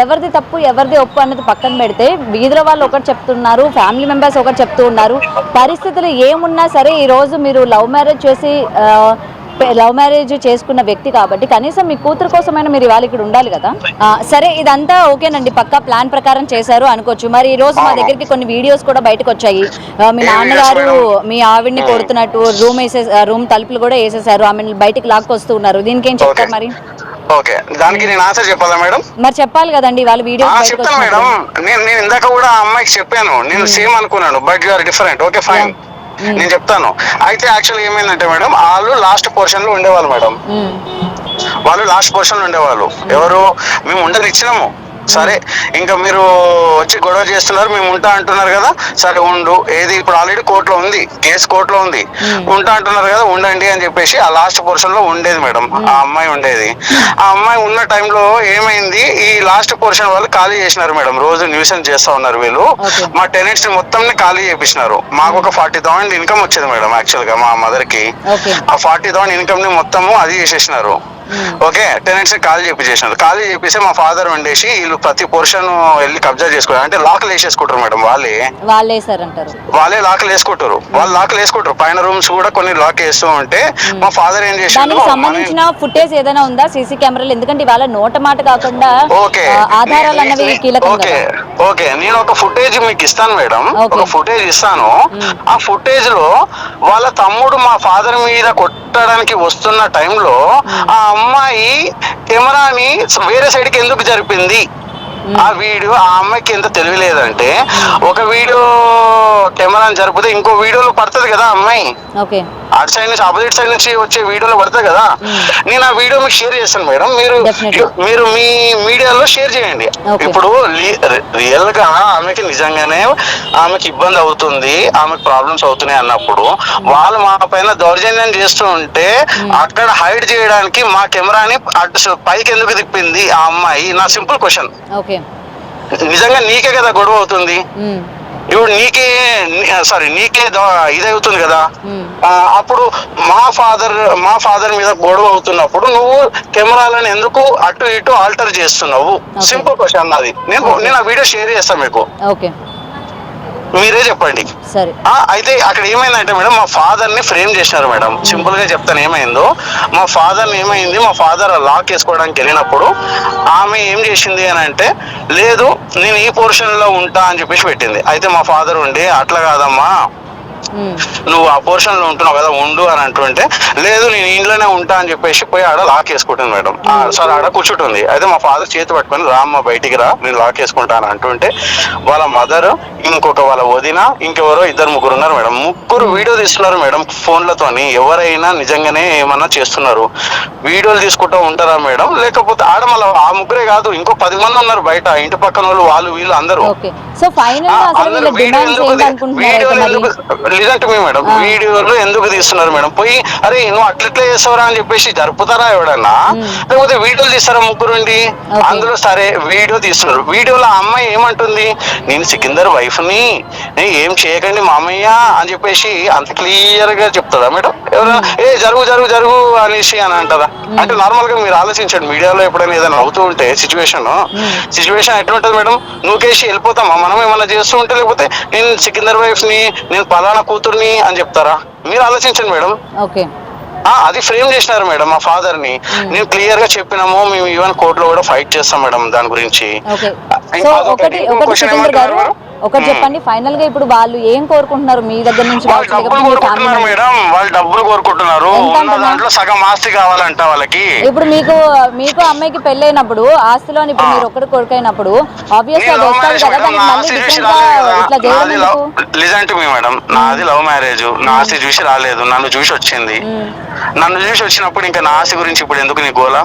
ఎవరిది తప్పు ఎవరిది ఒప్పు అన్నది పక్కన పెడితే వీధిలో వాళ్ళు ఒకటి చెప్తున్నారు, ఫ్యామిలీ మెంబర్స్ ఒకటి చెప్తూ ఉన్నారు. పరిస్థితులు ఏమున్నా సరే ఈ రోజు మీరు లవ్ మ్యారేజ్ చేసుకున్న వ్యక్తి కాబట్టి కనీసం మీ కూతురు కోసమైనా మీరు ఇవాళ ఇక్కడ ఉండాలి కదా. సరే ఇదంతా ఓకేనండి, పక్కా ప్లాన్ ప్రకారం చేశారు అనుకోవచ్చు. మరి ఈ రోజు మా దగ్గరికి కొన్ని వీడియోస్ కూడా బయటకు వచ్చాయి. మీ నాన్నగారు మీ ఆవిడ్ని కొడుతున్నట్టు రూమ్ తలుపులు కూడా వేసేసారు, ఆమె బయటికి లాక్కొస్తూ ఉన్నారు. దీనికి ఏం చెప్తారు మరి? ఓకే, దానికి నేను ఆన్సర్ చెప్పాలా మేడం? మరి చెప్పాలి కదండి, వాళ్ళ వీడియో చెప్తాను మేడం. నేను ఇందాక కూడా ఆ అమ్మాయికి చెప్పాను, నేను సేమ్ అనుకున్నాను but you are different. Okay fine, నేను చెప్తాను. అయితే యాక్చువల్ ఏమైందంటే మేడం, వాళ్ళు లాస్ట్ పోర్షన్ లో ఉండేవాళ్ళు మేడం. వాళ్ళు లాస్ట్ పోర్షన్ లో ఉండేవాళ్ళు. ఎవరు? మేము ఉండనిచ్చినాము. సరే ఇంకా మీరు వచ్చి గొడవ చేస్తున్నారు, మేము ఉంటా అంటున్నారు కదా, సరే ఉండు. ఏది ఇప్పుడు ఆల్రెడీ కోర్టులో ఉంది, కేసు కోర్టులో ఉంది, ఉంటా అంటున్నారు కదా ఉండండి అని చెప్పేసి ఆ లాస్ట్ పోర్షన్ లో ఉండేది మేడం. ఆ అమ్మాయి ఉండేది. ఆ అమ్మాయి ఉన్న టైంలో ఏమైంది, ఈ లాస్ట్ పోర్షన్ వాళ్ళు ఖాళీ చేసినారు మేడం. రోజు న్యూసెన్స్ చేస్తా ఉన్నారు వీళ్ళు. మా టెనెంట్స్ మొత్తం ఖాళీ చేపించినారు. మాకు ఒక 40,000 ఇన్కమ్ వచ్చేది మేడం. యాక్చువల్ గా మా మదర్ కి ఆ 40,000 ఇన్కమ్ ని మొత్తము అది చేసేసినారు. ఓకే, టెనెంట్స్ ని ఖాళీ చేపించేసినారు. ఖాళీ చేపిస్తే మా ఫాదర్ వండేసి వీళ్ళు ప్రతి పోర్షన్ వెళ్ళి కబ్జా చేసుకోవాలి అంటే లాక్లు వేసేసుకుంటారు మేడం. వాళ్ళే లాక్లు వేసుకుంటారు. వాళ్ళు లాక్లు వేసుకుంటారు. పైన రూమ్స్ కూడా కొన్ని లాక్ వేస్తూ ఉంటే మా ఫాదర్ ఏం చేశారు, సంబంధించిన ఫుటేజ్ ఏదైనా ఉందా సీసీ కెమెరాలు? ఎందుకంటే వాళ్ళ నోట మాట కాకుండా ఆధారాలు అన్నవి కీలకం. ఓకే, నేను ఒక ఫుటేజ్ మీకు ఇస్తాను మేడం, ఒక ఫుటేజ్ ఇస్తాను. ఆ ఫుటేజ్ లో వాళ్ళ తమ్ముడు మా ఫాదర్ మీద కొట్టడానికి వస్తున్న టైంలో ఆ అమ్మాయి కెమెరాని వేరే సైడ్ కి ఎందుకు జరిపింది, ఆ వీడియో ఆ అమ్మాయికి ఎంత తెలియలేదంటే, ఒక వీడియో కెమెరాని జరిపితే ఇంకో వీడియోలో పడుతుంది కదా అమ్మాయి, అటు సైడ్ నుంచి ఆపోజిట్ సైడ్ నుంచి వచ్చే వీడియోలో పడుతుంది కదా. నేను ఆ వీడియో మీకు షేర్ చేస్తాను మేడం, మీరు మీ మీడియాలో షేర్ చేయండి. ఇప్పుడు రియల్ గా ఆమెకి నిజంగానే ఆమెకి ఇబ్బంది అవుతుంది, ఆమెకు ప్రాబ్లమ్స్ అవుతున్నాయి అన్నప్పుడు వాళ్ళు మా పైన దౌర్జన్యం చేస్తూ ఉంటే అక్కడ హైడ్ చేయడానికి మా కెమెరాని అటు పైకి ఎందుకు తిప్పింది ఆ అమ్మాయి? నా సింపుల్ క్వశ్చన్. నిజంగా నీకే కదా గొడవ అవుతుంది, ఇప్పుడు నీకే ఇది అవుతుంది కదా. అప్పుడు మా ఫాదర్ మీద గొడవ అవుతున్నప్పుడు నువ్వు కెమెరాలను ఎందుకు అటు ఇటు ఆల్టర్ చేస్తున్నావు? సింపుల్ క్వశ్చన్ నాది. నేను ఆ వీడియో షేర్ చేస్తాను మీకు. మీరే చెప్పండి. సరే. అయితే అక్కడ ఏమైందంటే మేడం, మా ఫాదర్ ని ఫ్రేమ్ చేసినారు మేడం. సింపుల్ గా చెప్తాను ఏమైందో. మా ఫాదర్ ఏమైంది, మా ఫాదర్ లాక్ వేసుకోవడానికి వెళ్ళినప్పుడు ఆమె ఏం చేసింది అని అంటే, లేదు నేను ఈ పోర్షన్ లో ఉంటా అని చెప్పేసి పెట్టింది. అయితే మా ఫాదర్ ఉండి, అట్లా కాదమ్మా, నువ్వు ఆ పోర్షన్ లో ఉంటున్నావు కదా, ఉండు అని అంటుంటే, లేదు నేను ఇంట్లోనే ఉంటా అని చెప్పేసి పోయి ఆడ లాక్ వేసుకుంటుంది మేడం. సార్ ఆడ కూర్చుంటుంది. అయితే మా ఫాదర్ చేతి పట్టుకొని, రామ్మ బయటికి రా, నేను లాక్ వేసుకుంటాను అంటుంటే, వాళ్ళ మదర్, ఇంకొక వాళ్ళ వదిన, ఇంకెవరో 2-3 ఉన్నారు మేడం. ముగ్గురు వీడియో తీస్తున్నారు మేడం ఫోన్లతోని. ఎవరైనా నిజంగానే ఏమన్నా చేస్తున్నారు, వీడియోలు తీసుకుంటూ ఉంటారా మేడం? లేకపోతే ఆడ మళ్ళీ ఆ ముగ్గురే కాదు, ఇంకో 10 మంది ఉన్నారు బయట, ఇంటి పక్కన వాళ్ళు వీళ్ళు అందరూ. సో ఫైనల్ గా అసలు వీళ్ళ డిమాండ్స్ ఏంటనుకుంటున్నారు? లేదంటే మేడం, వీడియోలు ఎందుకు తీస్తున్నారు మేడం? పోయి అరే నువ్వు అట్లెట్లా చేస్తావరా అని చెప్పేసి జరుపుతారా ఎవడన్నా? లేకపోతే వీడియోలు తీస్తారా ముగ్గురుండి? అందులో సరే వీడియో తీస్తున్నారు. వీడియోలో ఆ అమ్మాయి ఏమంటుంది, నేను సికిందర్ వైఫ్ ని, ఏం చేయకండి మామయ్య అని చెప్పేసి అంత క్లియర్ గా చెప్తారా మేడం? ఎవరైనా ఏ జరుగు జరుగు జరుగు అనేసి అని అంటారా? అంటే నార్మల్ గా మీరు ఆలోచించండి, మీడియాలో ఎప్పుడైనా ఏదైనా అవుతూ ఉంటే సిచ్యువేషన్ ఎట్లా ఉంటుంది మేడం? నువ్వుకేసి వెళ్ళిపోతామా మనం ఏమన్నా చేస్తూ ఉంటే? లేకపోతే నేను సికిందర్ వైఫ్ ని, నేను పలానా కూతుర్ని అని చెప్తారా? మీరు ఆలోచించండి మేడం. ఓకే, అది ఫ్రేమ్ చేసినారు మేడం మా ఫాదర్ ని. నేను క్లియర్ గా చెప్పినాము, మేము ఈవెన్ కోర్టులో కూడా ఫైట్ చేస్తాం మేడం దాని గురించి. సో ఒకటి సికిందర్ గారు ఒకటి చెప్పండి, ఫైనల్ గా ఇప్పుడు వాళ్ళు ఏం కోరుకుంటున్నారు మీ దగ్గర నుంచి? డబ్బులు కోరుకుంటున్నారు మేడం, వాళ్ళు డబ్బులు కోరుకుంటున్నారు. దాంట్లో సగం ఆస్తి కావాలంట వాళ్ళకి. ఇప్పుడు మీకు అమ్మాయికి పెళ్ళైనప్పుడు ఆస్తిలో ఇప్పుడు మీరు ఒక్కటి కొడుకైనప్పుడు ఆబ్వియస్ గా లిజన్ టు మీ మేడం, నాది లవ్ మ్యారేజ్. నా ఆస్తి చూసి రాలేదు, నన్ను చూసి వచ్చింది. నన్ను చూసి వచ్చినప్పుడు ఇంకా నా ఆస్తి గురించి ఇప్పుడు ఎందుకు నీ గోలా?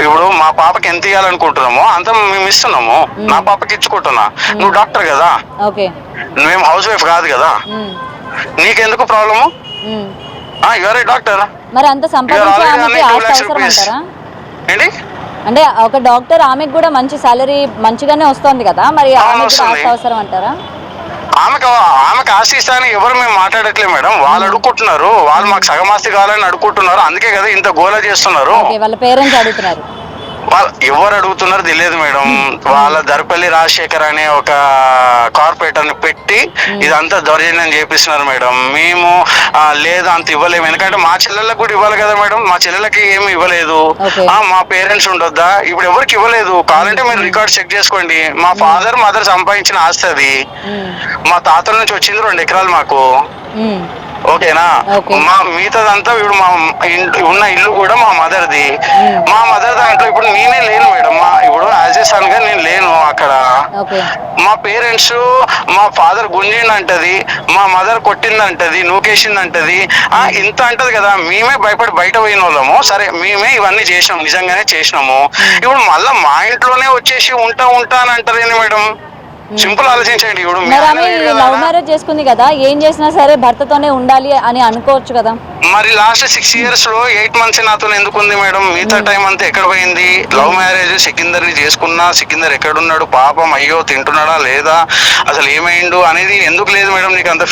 ఇప్పుడు మా పాపకి ఎంత ఇవ్వాలనుకుంటున్నామో అంత మేము ఇస్తున్నాము. నా పాపకి ఇచ్చుకుంటున్నా. నువ్వు డాక్టర్ కదా, మేము హౌస్ వైఫ్ కాదు కదా, నీకెందుకు ప్రాబ్లము? Your A doctor. మరి అంత సంపాదించే ఆమెకి ఆస్తి అవసరం అంటారా? ఏంటి అంటే ఒక డాక్టర్, ఆమెకు కూడా మంచి సాలరీ మంచిగానే వస్తుంది కదా, మరి ఆమెకి ఆస్తి అవసరం అంటారా? ఆమెకు ఆస్తి ఇస్తానని ఎవరు మేము మాట్లాడట్లేదు మేడం. వాళ్ళు అడుక్కుంటున్నారు, వాళ్ళు మాకు సగం ఆస్తి కావాలని అడుక్కుంటున్నారు. అందుకే కదా ఇంత గోలా చేస్తున్నారు. వాళ్ళ పేరెంట్స్ అడుగుతున్నారు. ఎవరు అడుగుతున్నారు తెలియదు మేడం. వాళ్ళ దర్పల్లి రాజశేఖర్ అనే ఒక కార్పొరేటర్ ని పెట్టి ఇదంతా దౌర్జన్యం చేపిస్తున్నారు మేడం. మేము లేదు అంత ఇవ్వలేము, ఎందుకంటే మా చెల్లెళ్ళకి కూడా ఇవ్వాలి కదా మేడం. మా చెల్లెలకి ఏమి ఇవ్వలేదు. మా పేరెంట్స్ ఉండొద్దా? ఇప్పుడు ఎవరికి ఇవ్వలేదు. కావాలంటే మీరు రికార్డ్ చెక్ చేసుకోండి. మా ఫాదర్ మదర్ సంపాదించిన ఆస్తి అది. మా తాతల నుంచి వచ్చింది 2 ఎకరాలు మాకు. ఓకేనా? మా మిగతాదంతా ఇప్పుడు మా ఉన్న ఇల్లు కూడా మా మదర్ది. మా మదర్ దాంట్లో ఇప్పుడు నేనే లేను మేడం. ఇప్పుడు యాజ్ ఏ సన్ గా నేను లేను అక్కడ. మా పేరెంట్స్, మా ఫాదర్ గుంజిందంటది, మా మదర్ కొట్టిందంటది, నూకేసిందంటది, ఇంత అంటది కదా. మేమే భయపడి బయట పోయిన వాళ్ళము. సరే మేమే ఇవన్నీ చేసినాం, నిజంగానే చేసినాము. ఇప్పుడు మళ్ళా మా ఇంట్లోనే వచ్చేసి ఉంటా అని అంటారేంటి మేడం? సింపుల్ ఆలోచించండి. ఇప్పుడు లవ్ మ్యారేజ్ చేసుకుంది కదా, ఏం చేసినా సరే భర్తతోనే ఉండాలి అని అనుకోవచ్చు కదా. మరి లాస్ట్ 6 years లో 8 months నాతో ఎందుకు ఉంది మేడం? మిగతా టైం అంతా ఎక్కడ పోయింది? లవ్ మ్యారేజ్ సికిందర్ ని చేసుకున్నా, సికిందర్ ఎక్కడున్నాడు పాపం, అయ్యో తింటున్నాడా లేదా, అసలు ఏమైండు అనేది ఎందుకు లేదు మేడం? నీకు అంత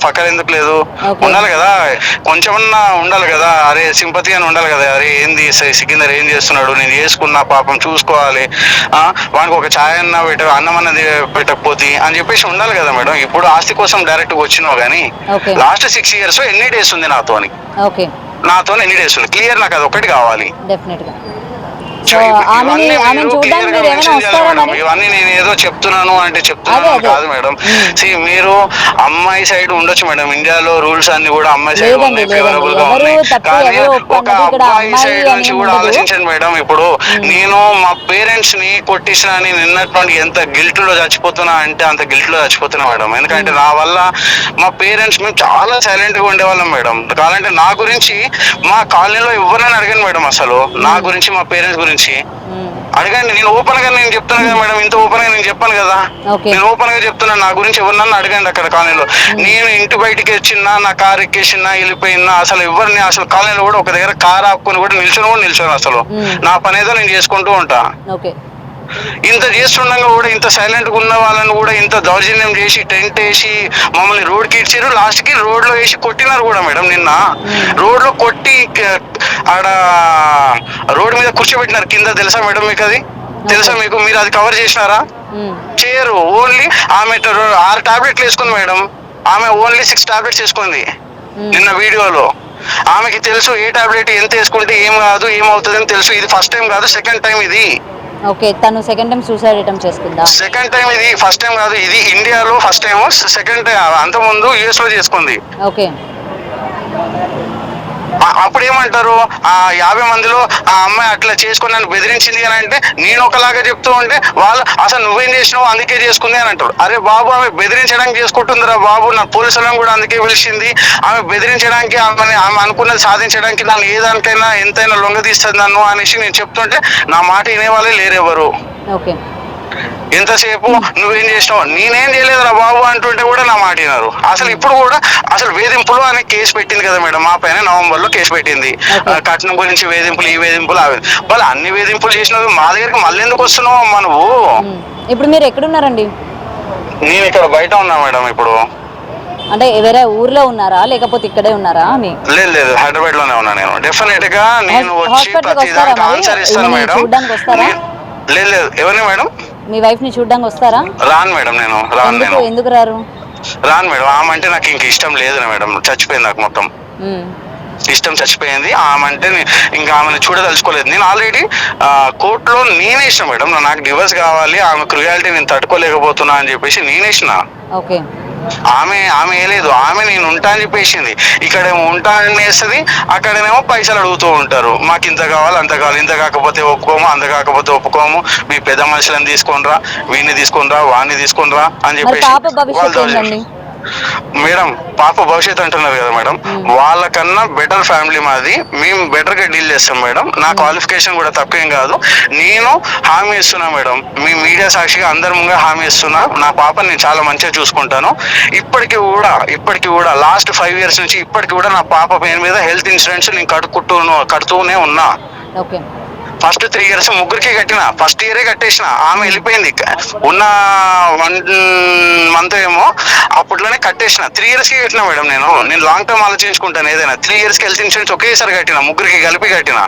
ఫకర్ ఎందుకు లేదు? ఉండాలి కదా, కొంచెమన్నా ఉండాలి కదా. అరే సింపతి అని ఉండాలి కదా. అరే ఏంది సికిందర్ ఏం చేస్తున్నాడు, నేను చేసుకున్నా పాపం చూసుకోవాలి, వానికి ఒక ఛాయ్ అన్నా అన్నం అన్నది పెట్టకపోతే అని చెప్పేసి ఉండాలి కదా మేడం. ఇప్పుడు ఆస్తి కోసం డైరెక్ట్ గా వచ్చినావు కానీ లాస్ట్ 6 years ఎన్ని డేస్ ఉంది నాతో ఎన్ని డేస్ ఉంది? క్లియర్, నాకు అది ఒకటి కావాలి. ఇవన్నీ నేను ఏదో చెప్తున్నాను అంటే చెప్తున్నాను కాదు మేడం. మీరు అమ్మాయి సైడ్ ఉండొచ్చు మేడం. ఇండియాలో రూల్స్ అన్ని కూడా అమ్మాయి సైడ్ ఫేవరబుల్ గా ఉన్నాయి. కానీ ఒక అబ్బాయి సైడ్ నుంచి కూడా ఆలోచించండి మేడం. ఇప్పుడు నేను మా పేరెంట్స్ ని కొట్టించిన నిన్నటువంటి ఎంత గిల్ట్ లో చచ్చిపోతున్నా అంటే అంత గిల్ట్ లో చచ్చిపోతున్నా మేడం. ఎందుకంటే నా వల్ల మా పేరెంట్స్ మేము చాలా సైలెంట్ గా ఉండేవాళ్ళం మేడం. కావాలంటే నా గురించి మా కాలనీలో ఎవరైనా అడగండి మేడం. అసలు నా గురించి, మా పేరెంట్స్ గురించి అడగండి. నేను ఓపెన్ గా నేను చెప్తున్నా కదా మేడం. ఇంత ఓపెన్ గా నేను చెప్పాను కదా. నేను ఓపెన్ గా చెప్తున్నాను. నా గురించి ఎవరినన్నా అడగండి అక్కడ కాలనీలో. నేను ఇంటి బయటికి వచ్చినా, నా కారు ఎక్కేసినా, వెళ్ళిపోయినా, అసలు ఎవరిని అసలు కాలనీలో కూడా ఒక దగ్గర కారు ఆపుకొని కూడా నిల్చొని అసలు నా పని ఏదో నేను చేసుకుంటూ ఉంటా. ఇంత చేస్తుండగా కూడా ఇంత సైలెంట్ గా ఉన్న వాళ్ళని కూడా ఇంత దౌర్జన్యం చేసి టెంట్ వేసి మమ్మల్ని రోడ్ కి ఇచ్చారు. లాస్ట్ కి రోడ్ లో వేసి కొట్టినారు కూడా మేడం. నిన్న రోడ్ లో కొట్టి ఆడ రోడ్ మీద కూర్చోబెట్టినారు కింద. తెలుసా మేడం మీకు? అది తెలుసా మీకు? మీరు అది కవర్ చేసినారా? చేయరు. ఓన్లీ ఆమె 6 టాబ్లెట్లు వేసుకుంది మేడం. ఆమె ఓన్లీ 6 టాబ్లెట్స్ వేసుకుంది నిన్న వీడియోలో. ఆమెకి తెలుసు ఏ టాబ్లెట్ ఎంత వేసుకుంటే ఏం కాదు ఏమవుతుంది అని తెలుసు. ఇది ఫస్ట్ టైం కాదు, సెకండ్ టైం ఇది. ఓకే, తను సెకండ్ టైం సూసైడ్ అటెంప్ట్ చేసుకుందా? సెకండ్ టైం ఇది, ఫస్ట్ టైం కాదు. ఇది ఇండియాలో ఫస్ట్ టైం, సెకండ్ టైం అంత ముందు యుఎస్ లో చేసుకుంది. ఓకే, అప్పుడు ఏమంటారు, ఆ 50 మందిలో ఆ అమ్మాయి అట్లా చేసుకుని నన్ను బెదిరించింది అని అంటే నేను ఒకలాగా చెప్తూ ఉంటే వాళ్ళు అసలు నువ్వేం చేసినావు అందుకే చేసుకుంది అని అంటారు. అరే బాబు, ఆమె బెదిరించడానికి చేసుకుంటుందిరా బాబు. నా పోలీసులను కూడా అందుకే పిలిచింది. ఆమె బెదిరించడానికి, ఆమె అనుకున్నది సాధించడానికి నన్ను ఏదానికైనా ఎంతైనా లొంగ తీస్తుంది నన్ను అనేసి నేను చెప్తుంటే నా మాట వినేవాళ్ళే లేరెవరు. ఓకే, ఎంతసేపు నువ్వేం చేసినావు, నేనేం చేయలేదురా బాబు అంటుంటే కూడా నా మాట విన్నారు. అసలు ఇప్పుడు కూడా అసలు వేధింపులు అనే కేసు పెట్టింది కదా మేడం మా పైన. నవంబర్ లో కేసు పెట్టింది. కట్నం గురించి వేధింపులు, ఈ వేధింపులు, వాళ్ళు అన్ని వేధింపులు చేసినవి మా దగ్గరికి మళ్ళీ ఎందుకు వస్తున్నావు అమ్మా నువ్వు? ఇప్పుడు మీరు ఎక్కడున్నారండి? నేను ఇక్కడ బయట ఉన్నా మేడం ఇప్పుడు. అంటే వేరే ఊర్లో ఉన్నారా లేకపోతే ఇక్కడే ఉన్నారా అని? లేదు లేదు, హైదరాబాద్ లోనే ఉన్నా నేను. డెఫినెట్ గా నేను వచ్చి ప్రతిదానికి ఆన్సర్ ఇస్తాను మేడం. లేదు లేదు, ఎవరిని మేడం? మీ వైఫ్ ని చూడడానికి వస్తారా? రాను మేడం, నేను రాను. నేను ఎందుకు రారు? రాను మేడం. ఆమె అంటే నాకు ఇంక ఇష్టం లేదు మేడం. చచ్చిపోయింది నాకు మొత్తం ఇష్టం, చచ్చిపోయింది. ఆమె అంటే ఇంకా ఆమెను చూడదలుచుకోలేదు. నేను ఆల్రెడీ కోర్టులో నేనేసిన మేడం, నాకు డివోర్స్ కావాలి, ఆమె క్రుయాలిటీ నేను తట్టుకోలేకపోతున్నా అని చెప్పేసి నేనేసిన. ఓకే, ఆమె వేయలేదు. ఆమె నేను ఉంటా అని చెప్పేసింది. ఇక్కడేమో ఉంటా అని వేస్తుంది, అక్కడనేమో పైసలు అడుగుతూ ఉంటారు. మాకు ఇంత కావాలి అంత కావాలి, ఇంత కాకపోతే ఒప్పుకోము, అంత కాకపోతే ఒప్పుకోము, మీ పెద్ద మనుషులను తీసుకొనిరా, వీడిని తీసుకొనిరా, వాడిని తీసుకొనిరా అని చెప్పేసి. మేడం పాప భవిష్యత్తు అంటున్నారు కదా మేడం, వాళ్ళకన్నా బెటర్ ఫ్యామిలీ మాది. మేము బెటర్ గా డీల్ చేస్తాం మేడం. నా క్వాలిఫికేషన్ కూడా తప్పేం కాదు. నేను హామీ ఇస్తున్నా మేడం, మీ మీడియా సాక్షిగా అందరి ముందు హామీ ఇస్తున్నా, నా పాపని నేను చాలా మంచిగా చూసుకుంటాను. ఇప్పటికి కూడా లాస్ట్ 5 years నుంచి ఇప్పటికి కూడా నా పాప పేరు మీద హెల్త్ ఇన్సూరెన్స్ నేను కడుతూనే ఉన్నా. ఫస్ట్ 3 years ముగ్గురికి కట్టిన, ఫస్ట్ ఇయరే కట్టేసిన. ఆమె వెళ్ళిపోయింది ఉన్న 1 month ఏమో, అప్పట్లోనే కట్టేసిన. 3 years కి కట్టిన మేడం. నేను లాంగ్ టర్మ్ ఆలోచించుకుంటాను ఏదైనా. 3 years కి హెల్త్ ఇన్సూరెన్స్ ఒకేసారి కట్టిన, ముగ్గురికి కలిపి కట్టిన.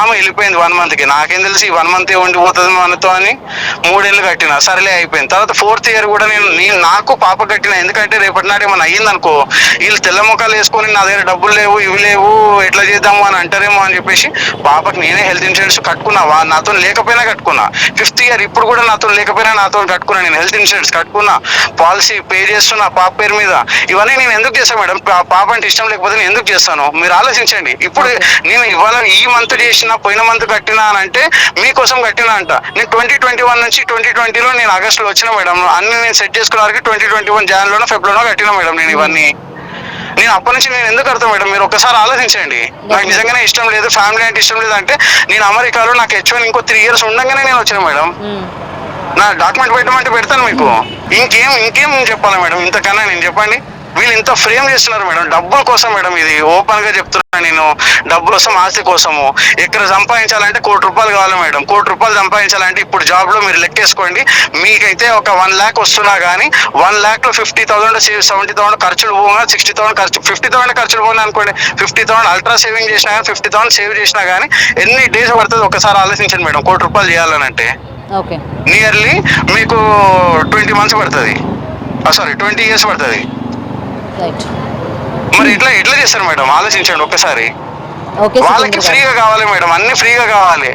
ఆమె వెళ్ళిపోయింది 1 month కి. నాకేం తెలిసి 1 month ఉండిపోతుంది మనతో అని 3 ఏళ్ళు కట్టిన. సరేలే అయిపోయింది. తర్వాత 4th year కూడా నేను నాకు పాప కట్టిన. ఎందుకంటే రేపటి నాడు ఏమన్నా అయ్యిందనుకో, వీళ్ళు తెల్ల ముఖాలు వేసుకొని నా దగ్గర డబ్బులు లేవు, ఇవి లేవు, ఎట్లా చేద్దాము అని అంటారేమో అని చెప్పేసి పాపకి నేనే హెల్త్ ఇన్సూరెన్స్ కట్టుకున్నా. నాతో లేకపోయినా కట్టుకున్నా. 5th year ఇప్పుడు కూడా నాతో లేకపోయినా నాతో కట్టుకున్నా. నేను హెల్త్ ఇన్సూరెన్స్ కట్టుకున్నా, పాలసీ పే చేస్తున్నా పాప పేరు మీద. ఇవన్నీ నేను ఎందుకు చేస్తాను మేడం? పాప అంటే ఇష్టం లేకపోతే నేను ఎందుకు చేస్తాను? మీరు ఆలోచించండి. ఇప్పుడు నేను ఇవాళ ఈ మంత్ చేసిన, పోయిన మంత్ కట్టినా అని అంటే మీకోసం కట్టినా అంట. నేను 2021 నుంచి 2020లో నేను ఆగస్టులో వచ్చిన మేడం. అన్ని నేను సెట్ చేసుకున్న వరకు 2021 జాన్లోనో ఫెబ్రవరిలో కట్టినా మేడం నేను ఇవన్నీ. నేను అప్పటి నుంచి నేను ఎందుకు కడతాను మేడం? మీరు ఒకసారి ఆలోచించండి. నాకు నిజంగానే ఇష్టం లేదు, ఫ్యామిలీ అంటే ఇష్టం లేదు అంటే నేను అమెరికాలో నాకు H1 ఇంకో 3 years ఉండగానే నేను వచ్చాను మేడం. నా డాక్యుమెంట్ పెట్టమంటే పెడతాను మీకు. ఇంకేం చెప్పాలి మేడం ఇంతకన్నా? నేను చెప్పండి. వీళ్ళు ఇంత ఫ్రేమ్ చేస్తున్నారు మేడం డబ్బుల కోసం మేడం. ఇది ఓపెన్ గా చెప్తున్నా నేను. డబ్బుల కోసం, ఆస్తి కోసము. ఎక్కడ సంపాదించాలంటే ₹1 కోటి కావాలి మేడం. ₹1 కోటి సంపాదించాలంటే ఇప్పుడు జాబ్ లో మీరు లెక్కేసుకోండి, మీకైతే ఒక 1 lakh వస్తున్నా కానీ 1 lakh లో 50,000 70,000 ఖర్చులు పోగా, 60,000 ఖర్చు, 50,000 ఖర్చులు పోగా అనుకోండి. 50,000 అల్ట్రా సేవింగ్ చేసినా కానీ, 50,000 సేవ్ చేసినా కానీ ఎన్ని డేస్ పడుతుంది ఒకసారి ఆలోచించండి మేడం. ₹1 కోటి చేయాలనంటే నియర్లీ మీకు 20 months పడుతుంది, 20 years పడుతుంది. మరి ఎట్లా చేస్తారు మేడం? ఆలోచించండి ఒక్కసారి. వాళ్ళకి ఫ్రీగా కావాలి మేడం, అన్ని ఫ్రీగా కావాలి.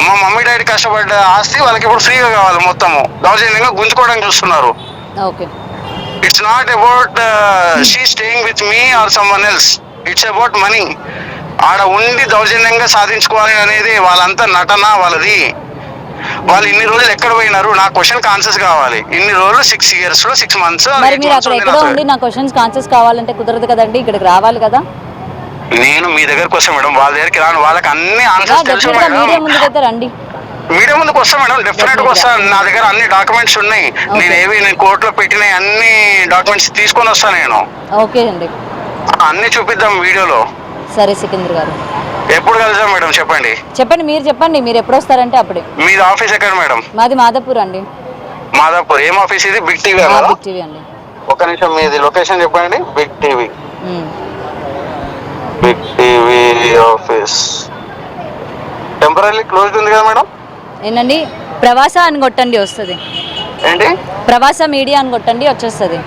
మా మమ్మీ డాడీ కష్టపడ్డ ఆస్తి వాళ్ళకి ఇప్పుడు ఫ్రీగా కావాలి. మొత్తము దౌర్జన్యంగా గుంజుకోవడానికి చూస్తున్నారు. It's not about she staying with me or someone else, it's about money. ఆడ ఉండి దౌర్జన్యంగా సాధించుకోవాలి అనేది వాళ్ళంతా నటన వాళ్ళది. వాళ్ళు ఇన్ని రోజులు ఎక్కడ పోయినారు? నా క్వశ్చన్ ఆన్సర్స్ కావాలి. ఇన్ని రోజులు 6 years లో 6 months. మరి మీరు అక్కడ ఎక్కడో ఉండి నా క్వశ్చన్స్ ఆన్సర్స్ కావాలంటే కుదరదు కదండి, ఇక్కడికి రావాలి కదా. నేను మీ దగ్గరకు వస్తాను మేడం, వాళ్ళ దగ్గరికి రాను. వాళ్ళకి అన్ని ఆన్సర్స్ తెలుసు మేడం. మీడియా ముందుకు వస్తాను మేడం, డెఫినెట్ గా వస్తాను. నా దగ్గర అన్ని డాక్యుమెంట్స్ ఉన్నాయి. నేను కోర్టులో పెట్టిన అన్ని డాక్యుమెంట్స్ తీసుకొని వస్తాను నేను. ఓకే అండి, అన్ని చూపిద్దాం వీడియోలో. సరే సికింద్ర గారు, ఎప్పుడు కలుద్దాం మేడం? చెప్పండి. మీరు చెప్పండి, మీరు ఎప్పుడు వస్తారంటే అప్పుడే. మీది ఆఫీస్ ఎక్కడ మేడం? మాది మాదాపూర్ అండి. మాదాపూర్ ఏం ఆఫీస్ ఇది? Big TV. బిగ్ టీవీ అండి. ఒక నిమిషం, మీది లొకేషన్ చెప్పండి. Big TV office temporary closed ఉంది కదా మేడం? ఏంటండి, ప్రవాస అని కొట్టండి వస్తుంది. ఏంటి ప్రవాస మీడియా అని కొట్టండి వచ్చేస్తుంది.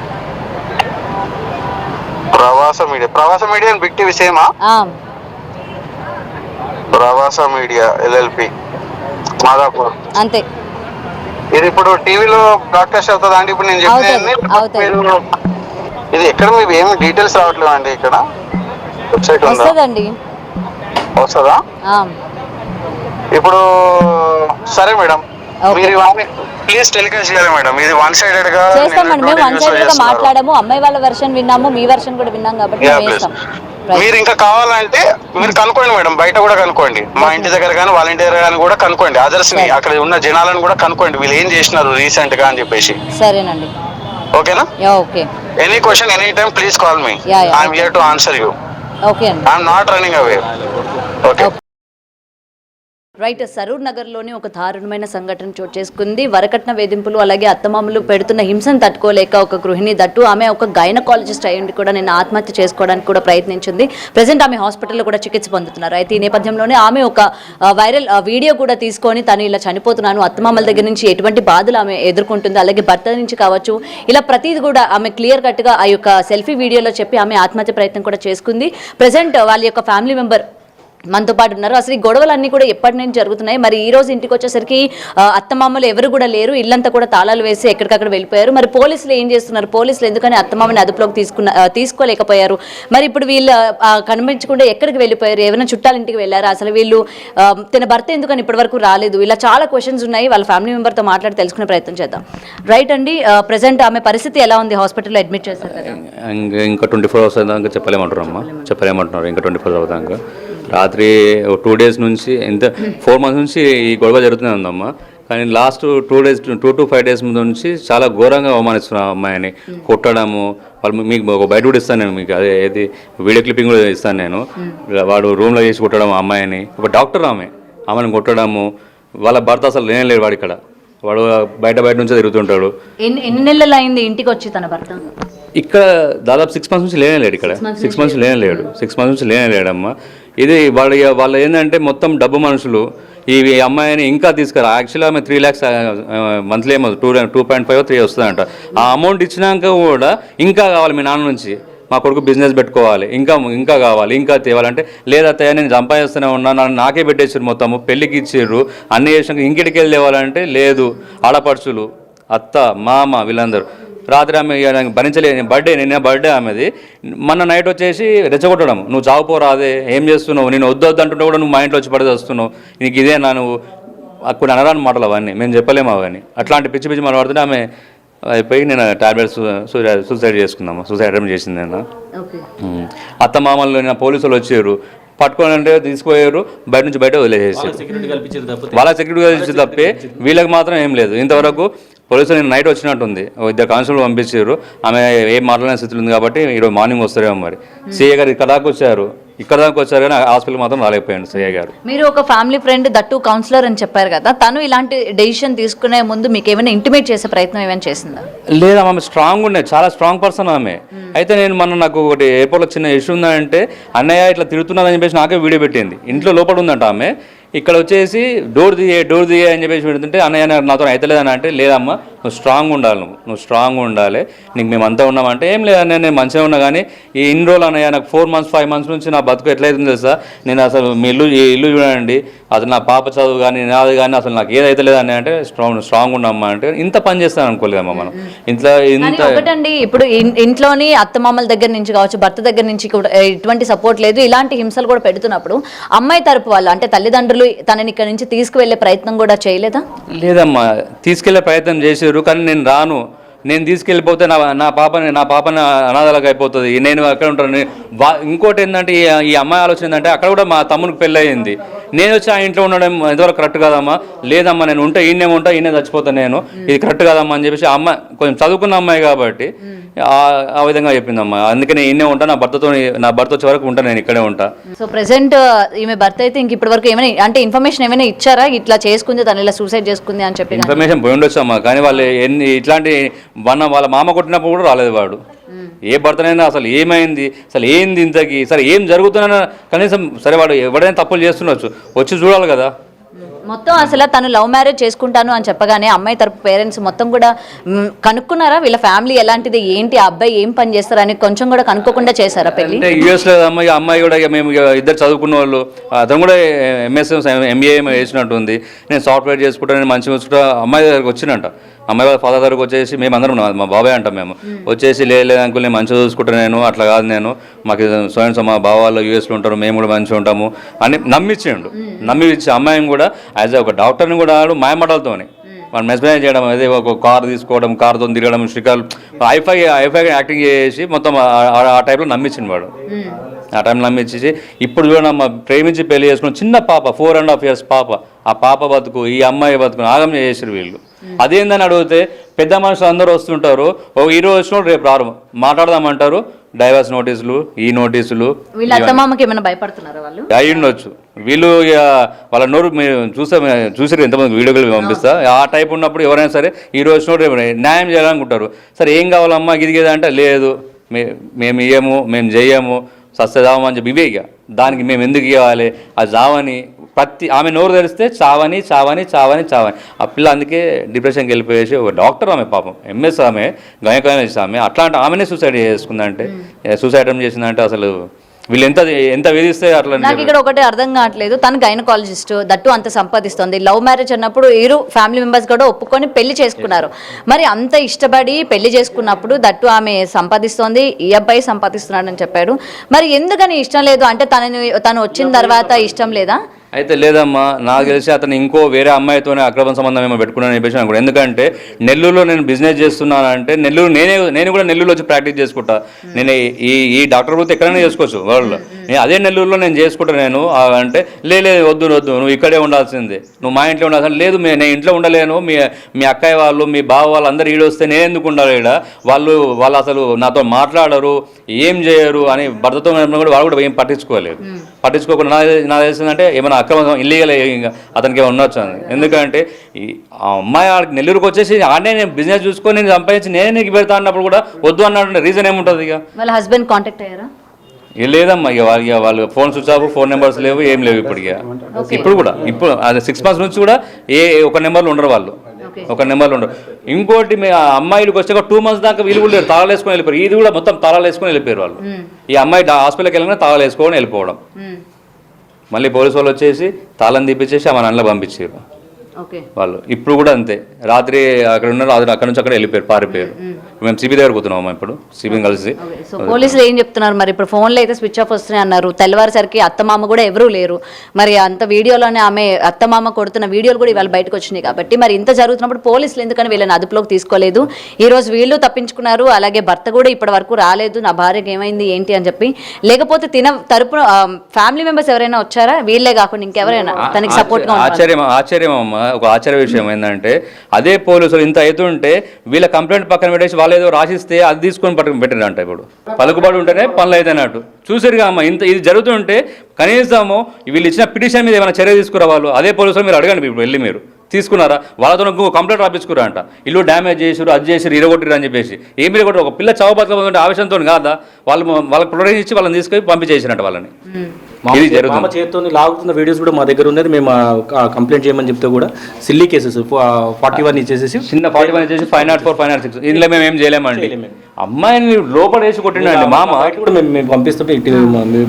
ప్రవాస మీడియా బిగ్ టీవీ సేమా? ప్రవాస మీడియా ఎల్ఎల్పి మాదాపూర్ అంతే. ఇది ఇప్పుడు టీవీలో బ్రాడ్కాస్ట్ అవుతుందా అండి? ఇప్పుడు నేను చెప్పిన ఇది ఎక్కడ మీకు ఏమి డీటెయిల్స్ రావట్లేదు అండి. ఇక్కడ వెబ్సైట్ వస్తుందండి. వస్తుందా? ఇప్పుడు సరే మేడం, మీరు ప్లీజ్ టెలికాస్ట్ చేయాలి మేడం. ఇది వన్ సైడెడ్ గా చేస్తామండి. మేము వన్ సైడెడ్ గా మాట్లాడాము, అమ్మాయి వాళ్ళ వెర్షన్ విన్నాము, మీ వెర్షన్ కూడా విన్నాం కాబట్టి మీరు ఇంకా కావాలంటే మీరు కనుక్కోండి మేడం, బయట కూడా కనుక్కోండి, మా ఇంటి దగ్గర కానీ వాళ్ళ ఇంటి దగ్గర కానీ కూడా కనుక్కోండి, అదర్స్ ని అక్కడ ఉన్న జనాలను కూడా కనుక్కోండి, వీళ్ళు ఏం చేసినారు రీసెంట్ గా అని చెప్పేసి. సరేనండి, ఓకేనా? Okay. Any question any time please call me, I'm here to answer you. Okay అండి, I'm not running away. Okay. Right. సరూర్ నగర్లోని ఒక దారుణమైన సంఘటన చోటు చేసుకుంది. వరకట్న వేధింపులు అలాగే అత్తమామలు పెడుతున్న హింసను తట్టుకోలేక ఒక గృహిణి, దట్టు ఆమె ఒక గైనకాలజిస్ట్ అయ్యింది కూడా నిన్న ఆత్మహత్య చేసుకోవడానికి కూడా ప్రయత్నించింది. ప్రజెంట్ ఆమె హాస్పిటల్లో కూడా చికిత్స పొందుతున్నారు. అయితే ఈ నేపథ్యంలోనే ఆమె ఒక వైరల్ వీడియో కూడా తీసుకొని తను ఇలా చనిపోతున్నాను, అత్తమామల దగ్గర నుంచి ఎటువంటి బాధలు ఆమె ఎదుర్కొంటుంది, అలాగే భర్త నుంచి కావచ్చు, ఇలా ప్రతిది కూడా ఆమె క్లియర్ కట్గా ఆ యొక్క సెల్ఫీ వీడియోలో చెప్పి ఆమె ఆత్మహత్య ప్రయత్నం కూడా చేసుకుంది. ప్రజెంట్ వాళ్ళ యొక్క ఫ్యామిలీ మెంబర్ మనతో పాటు ఉన్నారు. అసలు ఈ గొడవలన్నీ కూడా ఎప్పటి నుంచి జరుగుతున్నాయి, మరి ఈ రోజు ఇంటికి వచ్చేసరికి అత్తమామలు ఎవరు కూడా లేరు, ఇల్లంతా కూడా తాళాలు వేసి ఎక్కడికక్కడ వెళ్ళిపోయారు. మరి పోలీసులు ఏం చేస్తున్నారు, పోలీసులు ఎందుకని అత్తమామని అదుపులోకి తీసుకోలేకపోయారు, మరి ఇప్పుడు వీళ్ళు కనిపించకుండా ఎక్కడికి వెళ్ళిపోయారు, ఏమైనా చుట్టాల ఇంటికి వెళ్ళారు, అసలు వీళ్ళు తన భర్త ఎందుకని ఇప్పటి వరకు రాలేదు, ఇలా చాలా క్వశ్చన్స్ ఉన్నాయి. వాళ్ళ ఫ్యామిలీ మెంబర్తో మాట్లాడి తెలుసుకునే ప్రయత్నం చేద్దాం. రైట్ అండి, ప్రజెంట్ ఆమె పరిస్థితి ఎలా ఉంది, హాస్పిటల్లో అడ్మిట్ చేశారు కదా? ఇంకా 24 అవర్స్ దాకా చెప్పలేమంటారు అమ్మా, చెప్పలేమంటున్నారు. ఇంకా 24 అవర్స్ దాకా రాత్రి 2 days నుంచి ఎంత 4 months నుంచి ఈ గొడవ జరుగుతూనే ఉందమ్మా. కానీ లాస్ట్ 2 to 5 days ముందు నుంచి చాలా ఘోరంగా అవమానిస్తున్నా అమ్మాయిని, కొట్టడము. వాళ్ళు మీకు ఒక బయట కూడా ఇస్తాను నేను, మీకు అదే ఏది వీడియో క్లిప్పింగ్ కూడా ఇస్తాను నేను. వాడు రూమ్లో చేసి కొట్టడం అమ్మాయిని, ఒక డాక్టర్ ఆమెను కొట్టడము. వాళ్ళ భర్త అసలు లేనేలేడు వాడు ఇక్కడ, వాడు బయట నుంచే తిరుగుతుంటాడు. ఎన్ని నెలలు అయింది ఇంటికి వచ్చి తన భర్త? ఇక్కడ దాదాపు 6 months నుంచి లేనేలేడు, ఇక్కడ 6 months లేనేలేడు, 6 months నుంచి లేనేలేడమ్మా. ఇది వాళ్ళు ఏంటంటే మొత్తం డబ్బు మనుషులు. ఈ అమ్మాయిని ఇంకా తీసుకురా, యాక్చువల్గా ఆమె 3 lakhs మంత్లీ ఏమో 2.5 3 వస్తుందంట. ఆ అమౌంట్ ఇచ్చినాక కూడా ఇంకా కావాలి మీ నాన్న నుంచి, మా కొడుకు బిజినెస్ పెట్టుకోవాలి, ఇంకా కావాలి, ఇంకా తేవాలంటే లేదత్తయ్య నేను సంపాదిస్తూనే ఉన్నా, నాకే పెట్టేసారు, మొత్తము పెళ్ళికి ఇచ్చారు, అన్నీ చేసినాక ఇంటికి వెళ్ళి తేవాలంటే లేదు. ఆడపడుచులు, అత్త, మామ వీళ్ళందరూ రాత్రి ఆమె భరించలేదు. నిన్న బర్త్డే ఆమెది, మొన్న నైట్ వచ్చేసి రెచ్చగొట్టడం, నువ్వు చావుపోరాదే, ఏం చేస్తున్నావు, నేను వద్దు అంటుంటే కూడా నువ్వు మా ఇంట్లో వచ్చి పడేసి వస్తున్నావు, నీకు ఇదేనా, నువ్వు కొన్ని అనరాని మాటలు అవన్నీ మేము చెప్పలేము అవన్నీ. అట్లాంటి పిచ్చి పిచ్చి మాట్లాడుతుంటే ఆమె అయిపోయి నేను టాబ్లెట్స్ సూసైడ్ చేసుకున్నాము, సూసైడ్ అటెంప్ట్ చేసింది నేను. అత్త మామలు నిన్న పోలీసులు వచ్చారు, పట్టుకొని అంటే తీసుకుపోయారు, బయట వదిలేసేసి వాళ్ళ సెక్యూరిటీ కల్పించేది తప్పే వీళ్ళకి మాత్రం ఏం లేదు. ఇంతవరకు పోలీసులు నేను నైట్ వచ్చినట్టుంది, 2 కానిస్టేబుల్ పంపించారు. ఆమె ఏం మాట్లాడిన స్థితిలో ఉంది కాబట్టి ఈరోజు మార్నింగ్ వస్తారేమో. మరి సిఐ గారు ఇక్కడ దాకా వచ్చారు కానీ హాస్పిటల్ మాత్రం రాలేకపోయాడు సిఐ గారు. మీరు ఒక ఫ్యామిలీ ఫ్రెండ్, దట్టు కౌన్సిలర్ అని చెప్పారు కదా, తను ఇలాంటి డెసిషన్ తీసుకునే ముందు మీకు ఏమైనా ఇంటిమేట్ చేసే ప్రయత్నం ఏమైనా చేసిందా? లేదా, ఆమె స్ట్రాంగ్ ఉండే, చాలా స్ట్రాంగ్ పర్సన్ ఆమె. అయితే నేను నాకు ఒకటి ఎయిర్పోర్ట్లో చిన్న ఇష్యూ ఉందంటే, అన్నయ్య ఇట్లా తిరుగుతున్నదని చెప్పేసి నాకే వీడియో పెట్టింది. ఇంట్లో లోపల ఉందంట ఆమె, ఇక్కడ వచ్చేసి డోర్ దిగే అని చెప్పేసి పెడుతుంటే అన్నయ్య నాతో అవుతలేదని అంటే, లేదమ్మా నువ్వు స్ట్రాంగ్ ఉండాలి, నువ్వు స్ట్రాంగ్ ఉండాలి, నీకు మేమంతా ఉన్నామంటే, ఏం లేదన్నయ్య నేను మంచిగా ఉన్నా, కానీ ఈ ఇన్ని రోజులు అన్నయ్య నాకు 4 months 5 months నుంచి నా బతుకు ఎట్లయితుంది తెలుసా, నేను అసలు మీ ఇల్లు చూడండి, అసలు నా పాప చదువు కానీ నాది కానీ అసలు నాకు ఏదైతే లేదని అంటే, స్ట్రాంగ్ ఉన్నామ్మా అంటే, ఇంత పని చేస్తాను అనుకోలేదమ్మా మనం ఇంట్లో. ఒకటండి, ఇప్పుడు ఇంట్లోని అత్తమామల దగ్గర నుంచి కావచ్చు, భర్త దగ్గర నుంచి కూడా ఎటువంటి సపోర్ట్ లేదు, ఇలాంటి హింసలు కూడా పెడుతున్నప్పుడు అమ్మాయి తరపు వాళ్ళు అంటే తల్లిదండ్రులు తనని ఇక్కడ నుంచి తీసుకువెళ్లే ప్రయత్నం కూడా చేయలేదా? లేదమ్మా, తీసుకెళ్లే ప్రయత్నం చేసారు, కానీ నేను రాను, నేను తీసుకెళ్ళిపోతే నా పాపని అనాథలకు అయిపోతుంది, నేను అక్కడ ఉంటాను. ఇంకోటి ఏంటంటే ఈ అమ్మాయి ఆలోచన ఏంటంటే, అక్కడ కూడా మా తమ్మునికి పెళ్ళి అయింది, నేను వచ్చి ఆ ఇంట్లో ఉండడం ఎంతవరకు కరెక్ట్ కాదమ్మా, లేదమ్మా నేను ఈయనే చచ్చిపోతాను, నేను ఇది కరెక్ట్ కాదమ్మా అని చెప్పేసి అమ్మాయి కొంచెం చదువుకున్న అమ్మాయి కాబట్టి ఆ విధంగా చెప్పిందమ్మా. అందుకని ఈయనే ఉంటా, నా భర్త వచ్చే వరకు ఉంటా, నేను ఇక్కడే ఉంటా. సో ప్రెసెంట్ ఈమె భర్త అయితే ఇంక ఇప్పటి వరకు ఏమైనా అంటే ఇన్ఫర్మేషన్ ఏమైనా ఇచ్చారా, ఇట్లా చేసుకుంది, తను ఇలా సూసైడ్ చేసుకుంది అని చెప్పి? ఇన్ఫర్మేషన్ పోయి ఉండొచ్చమ్మా, కానీ వాళ్ళు ఇట్లాంటి వాళ్ళ మామ కొట్టినప్పుడు కూడా రాలేదు వాడు. ఏ భర్తనైనా అసలు ఏమైంది, అసలు ఏంది ఇంతకి, సరే ఏం జరుగుతున్నా కనీసం సరే వాడు ఎవడైనా తప్పులు చేస్తుండొచ్చు, వచ్చి చూడాలి కదా. మొత్తం అసలు తను లవ్ మ్యారేజ్ చేసుకుంటాను అని చెప్పగానే అమ్మాయి తరపు పేరెంట్స్ మొత్తం కూడా కనుక్కున్నారా వీళ్ళ ఫ్యామిలీ ఎలాంటిది ఏంటి, ఆ అబ్బాయి ఏం పని చేస్తారని కొంచెం కూడా కనుక్కోకుండా చేశారా పెళ్లి? అంటే యూఎస్లో అమ్మాయి కూడా మేము ఇద్దరు చదువుకున్న వాళ్ళు, అతను కూడా ఎంఎస్ ఎంబీఏ చేసినట్టుంది. నేను సాఫ్ట్వేర్ చేసుకుంటా, నేను మంచిగా చూసుకుంటా. అమ్మాయి దగ్గరికి వచ్చినంట, అమ్మాయి వాళ్ళ ఫాదర్ దగ్గరకు వచ్చేసి మేము అందరం మా బాబాయ్ అంటాం మేము వచ్చేసి లేదు అంకుల్ నేను మంచిగా చూసుకుంటాను, నేను అట్లా కాదు, నేను మాకు స్టూడెంట్స్ మా బావ వాళ్ళు యూఎస్లో ఉంటారు, మేము కూడా మంచిగా ఉంటాము అని నమ్మించిండు. నమ్మించి అమ్మాయిని కూడా యాజ్ ఒక డాక్టర్ని కూడా మాయమాటలతోని మనం మెస్మరైజ్ చేయడం, అదే ఒక కార్ తీసుకోవడం, కార్తో తిరగడం, శ్రీకాలు హైఫై యాక్టింగ్ చేసి మొత్తం ఆ టైంలో నమ్మించింది వాడు. ఆ టైంలో నమ్మించేసి ఇప్పుడు చూడమ్మా ప్రేమించి పెళ్లి చేసుకున్న చిన్న పాప 4.5 years పాప, ఆ పాప బతుకు ఈ అమ్మాయి బతుకు ఆగం చేసారు వీళ్ళు. అదేందని అడిగితే పెద్ద మనుషులు అందరూ వస్తుంటారు, ఈరోజు వచ్చినోడు రేపు రారు, మాట్లాడదామంటారు, డైవర్స్ నోటీసులు, ఈ నోటీసులు. వీళ్ళ అత్తమామకి ఏమైనా భయపడుతున్నారా వాళ్ళు? అయి ఉండొచ్చు వీళ్ళు వాళ్ళ నోరు మీరు చూసారు ఎంతమంది వీడియోలు పంపిస్తా. ఆ టైప్ ఉన్నప్పుడు ఎవరైనా సరే ఈ రోజు నోరు రేపు న్యాయం చేయాలనుకుంటారు. సరే ఏం కావాలమ్మా గిదిగేది అంటే లేదు మేము ఇయ్యము, మేము చెయ్యము, సస్యదామని చెప్పి ఇవే. ఇక దానికి మేము ఎందుకు ఇవ్వాలి ఆ జావని ప్రతి ఆమె నోరు తెరిస్తే చావని చావని చావని చావని. ఆ పిల్ల అందుకే డిప్రెషన్కి వెళ్ళిపోయేసి ఒక డాక్టర్ ఆమె పాపం ఎంఎస్ ఆమె గైనకాలజిస్ట్ ఆమె అట్లాంటి ఆమెనే సూసైడ్ చేసుకుందంటే, సూసైడ్ చేసిందంటే అసలు వీళ్ళు ఎంత వేధిస్తే అట్లా. నాకు ఇక్కడ ఒకటే అర్థం కావట్లేదు, తను గైనకాలజిస్ట్ దట్టు అంత సంపాదిస్తుంది, లవ్ మ్యారేజ్ అన్నప్పుడు ఇరు ఫ్యామిలీ మెంబర్స్ కూడా ఒప్పుకొని పెళ్లి చేసుకున్నారు. మరి అంత ఇష్టపడి పెళ్లి చేసుకున్నప్పుడు దట్టు ఆమె సంపాదిస్తోంది, ఈ అబ్బాయి సంపాదిస్తున్నాడని చెప్పాడు. మరి ఎందుకని ఇష్టం లేదు అంటే తను వచ్చిన తర్వాత ఇష్టం లేదా? అయితే లేదమ్మా, నాకు తెలిసి అతను ఇంకో వేరే అమ్మాయితోనే అక్రమ సంబంధం ఏమో పెట్టుకున్నాను చెప్పేసి అనుకో. ఎందుకంటే నెల్లూరులో నేను బిజినెస్ చేస్తున్నానంటే నేను కూడా నెల్లూరులో వచ్చి ప్రాక్టీస్ చేసుకుంటా. నేను ఈ డాక్టర్ వృత్తి ఎక్కడైనా చేసుకోవచ్చు వరల్డ్లో, అదే నెల్లూరులో నేను చేసుకుంటా. నేను అంటే లేదు వద్దు నువ్వు ఇక్కడే ఉండాల్సిందే, నువ్వు మా ఇంట్లో ఉండాల్సింది లేదు, నేను ఇంట్లో ఉండలేను, మీ అక్కయ్య వాళ్ళు మీ బావ వాళ్ళు అందరు ఈడొస్తే నేను ఎందుకు ఉండాలి ఇక్కడ, వాళ్ళు అసలు నాతో మాట్లాడరు, ఏం చేయరు అని భర్తతో కూడా వాళ్ళు కూడా ఏం పట్టించుకోకుండా నాకు తెలిసిందంటే ఏమైనా అక్రమ ఇల్లీగల్ అతనికి ఏమైనా ఉండొచ్చు అని. ఎందుకంటే ఆ అమ్మాయి నెల్లూరుకి వచ్చేసి ఆడనే నేను బిజినెస్ చూసుకొని నేను సంపాదించి నేనే నీకు పెడతా అన్నప్పుడు కూడా వద్దు అన్నట్టు రీజన్ ఏముంటుంది? ఇక వాళ్ళ హస్బెండ్ కాంటాక్ట్ అయ్యారా? లేదమ్మా, ఇక వాళ్ళు phone switch off, phone numbers లేవు, ఏం లేవు ఇప్పుడు. ఇప్పుడు అది 6 months నుంచి కూడా ఒక నెంబర్లు ఉండరు వాళ్ళు, ఒక నెంబర్లు ఉండరు. ఇంకోటి అమ్మాయిలకు వచ్చే 2 months దాకా వీళ్ళు కూడా తాళాలు వేసుకొని వెళ్ళిపోయారు. ఇది కూడా మొత్తం తాళాలు వేసుకొని వెళ్ళిపోయారు వాళ్ళు. ఈ అమ్మాయి హాస్పిటల్కి వెళ్ళినా తాళాలు వేసుకొని వెళ్ళిపోవడం, మళ్ళీ పోలీసు వాళ్ళు వచ్చేసి తాళం తీపిచ్చేసి ఆమె నల్ల పంపించారు వాళ్ళు. ఇప్పుడు కూడా అంతే, రాత్రి అక్కడ ఉన్నారు, అక్కడ నుంచి అక్కడ వెళ్ళిపోయారు, పారిపోయారు. మేము సిబి దగ్గర పోతున్నాం ఇప్పుడు, సిబిని కలిసి. సో పోలీసులు ఏం చెప్తున్నారు మరి? ఇప్పుడు ఫోన్లో అయితే స్విచ్ ఆఫ్ వస్తున్నాయి అన్నారు, తెల్లవారుసరికి అత్తమామ కూడా ఎవరూ లేరు. మరి అంత వీడియోలోనే ఆమె అత్తమామ కొడుతున్న వీడియోలు కూడా ఇవాళ బయటకు వచ్చినాయి. కాబట్టి మరి ఇంత జరుగుతున్నప్పుడు పోలీసులు ఎందుకని వీళ్ళని అదుపులోకి తీసుకోలేదు? ఈ రోజు వీళ్ళు తప్పించుకున్నారు, అలాగే భర్త కూడా ఇప్పటి వరకు రాలేదు, నా భార్యకి ఏమైంది ఏంటి అని చెప్పి. లేకపోతే తరపున ఫ్యామిలీ మెంబర్స్ ఎవరైనా వచ్చారా, వీళ్ళే కాకుండా ఇంకెవరైనా తనకి సపోర్ట్ గా? ఆశ్చర్యం అమ్మ, ఒక ఆశ్చర్య విషయం ఏంటంటే అదే పోలీసులు ఇంత అవుతుంటే వీళ్ళ కంప్లైంట్ పక్కన పెట్టేసి వాళ్ళు ఏదో రాసిస్తే అది తీసుకొని పట్టుకుని పెట్టారంట. ఇప్పుడు పలుకుబడి ఉంటేనే పనులు అయితే అన్నట్టు చూసారుగా అమ్మ. ఇది జరుగుతుంటే కనీసము వీళ్ళు ఇచ్చిన పిటిషన్ మీద ఏమైనా చర్య తీసుకురా వాళ్ళు. అదే పోలీసులు మీరు అడగండి, ఇప్పుడు వెళ్ళి మీరు తీసుకున్నారా? వాళ్ళతో కంప్లైంట్ రాపించుకురా అంట, ఇల్లు డ్యామేజ్ చేసారు, అది చేసారు, ఇరగొట్టిరు అని చెప్పేసి. ఏమి ఇరగొట్టారు? ఒక పిల్ల చావు బతకబోతుంటే ఆవేశంతో కాదా వాళ్ళకి ప్రొటెక్షన్ ఇచ్చి వాళ్ళని తీసుకొని పంపించేసినట్టు వాళ్ళని. ఇది జరుగుతుంది. చేతితో లాగుతున్న వీడియోస్ కూడా మా దగ్గర ఉన్నది. మేము కంప్లైంట్ చేయమని చెప్తే కూడా సిల్లీ కేసెస్ 41 ఇచ్చేసి, చిన్న 41 ఇచ్చేసి 504, 506 ఇందులో మేము ఏం చేయలేమండి. అమ్మాయిని లోపల వేసి కొట్టినండి మామ. కూడా మేము పంపిస్తుంటే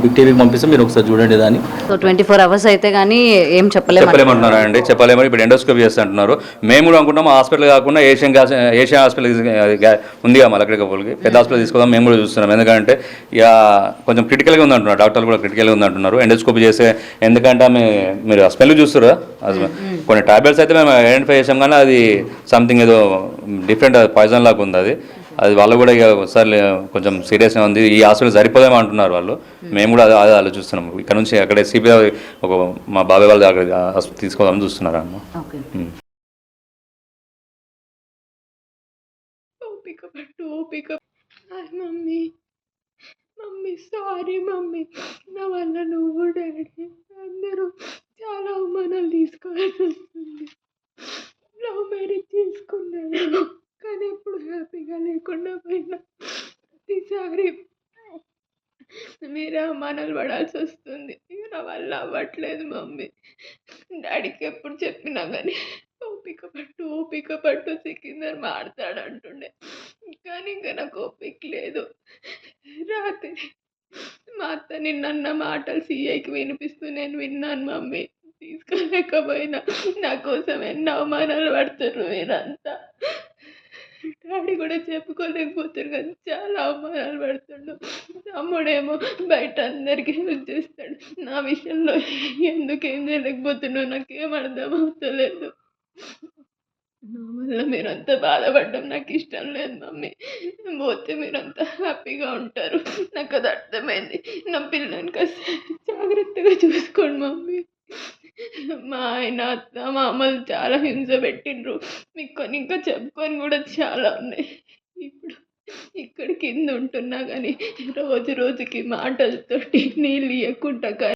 బిగ్ టీవీకి పంపిస్తాం, మీరు ఒకసారి చూడండి దాన్ని. సో 24 hours అయితే కానీ ఏం చెప్పలేమంటున్నారు అండి, చెప్పలేమని. ఇప్పుడు ఎండోస్కోపీ చేస్తా అంటున్నారు. మేము కూడా అనుకుంటాం హాస్పిటల్ కాకుండా ఏషియన్ హాస్పిటల్ ఉందిగా మళ్ళీ అక్కడికి పెద్ద హాస్పిటల్ తీసుకుందాం మేము కూడా చూస్తున్నాం. ఎందుకంటే ఇక కొంచెం క్రిటికల్గా ఉంది అంటున్నారు, డాక్టర్లు కూడా క్రిటికల్గా ఉంది అంటున్నారు ఎండోస్కోపీ చేస్తే. ఎందుకంటే మీరు స్మెల్ చూస్తురా, కొన్ని టాబ్లెట్స్ అయితే మేము ఐడెంటిఫై చేసాం కానీ అది సంథింగ్ ఏదో డిఫరెంట్ పాయిజన్ లాగా ఉంది. అది వాళ్ళు కూడా ఇక ఒకసారి కొంచెం సీరియస్గా ఉంది, ఈ హాస్పిటల్ సరిపోదేమో అంటున్నారు వాళ్ళు. మేము కూడా అదే ఆలోచిస్తున్నాం. ఇక్కడ నుంచి అక్కడే సిపిఐ మా బాబాయ్ వాళ్ళ దగ్గర తీసుకోవాలని చూస్తున్నారు అమ్మ. మమ్మీ సారీ మమ్మీ, నా వల్ల నువ్వు డాడీ అందరూ చాలా అవమానాలు తీసుకోవాల్సి వస్తుంది. లవ్ మ్యారేజ్ చేసుకున్నాను కానీ ఎప్పుడు హ్యాపీగా లేకుండా పోయినా. ప్రతిసారి మీరు అవమానాలు పడాల్సి వస్తుంది. నా వల్ల అవ్వట్లేదు మమ్మీ, డాడీకి ఎప్పుడు చెప్పినా కానీ ఓపిక పట్టు సికిందర్ మాడతాడు అంటుండే. కానీ ఇంకా నాకు ఓపిక లేదు. రాత్రి మా అత్త నిన్న మాటలు సీఐకి వినిపిస్తూ నేను విన్నాను మమ్మీ. తీసుకోలేకపోయినా నా కోసం ఎన్ని అవమానాలు పడుతున్నారు మీరంతా. డాడీ కూడా చెప్పుకోలేకపోతారు కానీ చాలా అవమానాలు పడుతుండు. తమ్ముడేమో బయట అందరికీ హెల్ప్ చేస్తాడు. నా విషయంలో ఎందుకేం చేయలేకపోతున్నావు నాకేం అర్థం అవుతలేదు. నా వల్ల మీరంతా బాధపడడం నాకు ఇష్టం లేదు మమ్మీ. పోతే మీరంతా హ్యాపీగా ఉంటారు. నాకు అది అర్థమైంది. నా పిల్లని కాస్త జాగ్రత్తగా చూసుకోండి మమ్మీ. మా ఆయన అత్త మామలు చాలా హింస పెట్టిండ్రు. మీకు కొన్ని ఇంకా చెప్పుకొని కూడా చాలా ఉన్నాయి. ఇప్పుడు ఇక్కడ కింద ఉంటున్నా కానీ రోజుకి మాటలతోటి నీళ్ళు ఇవ్వకుండా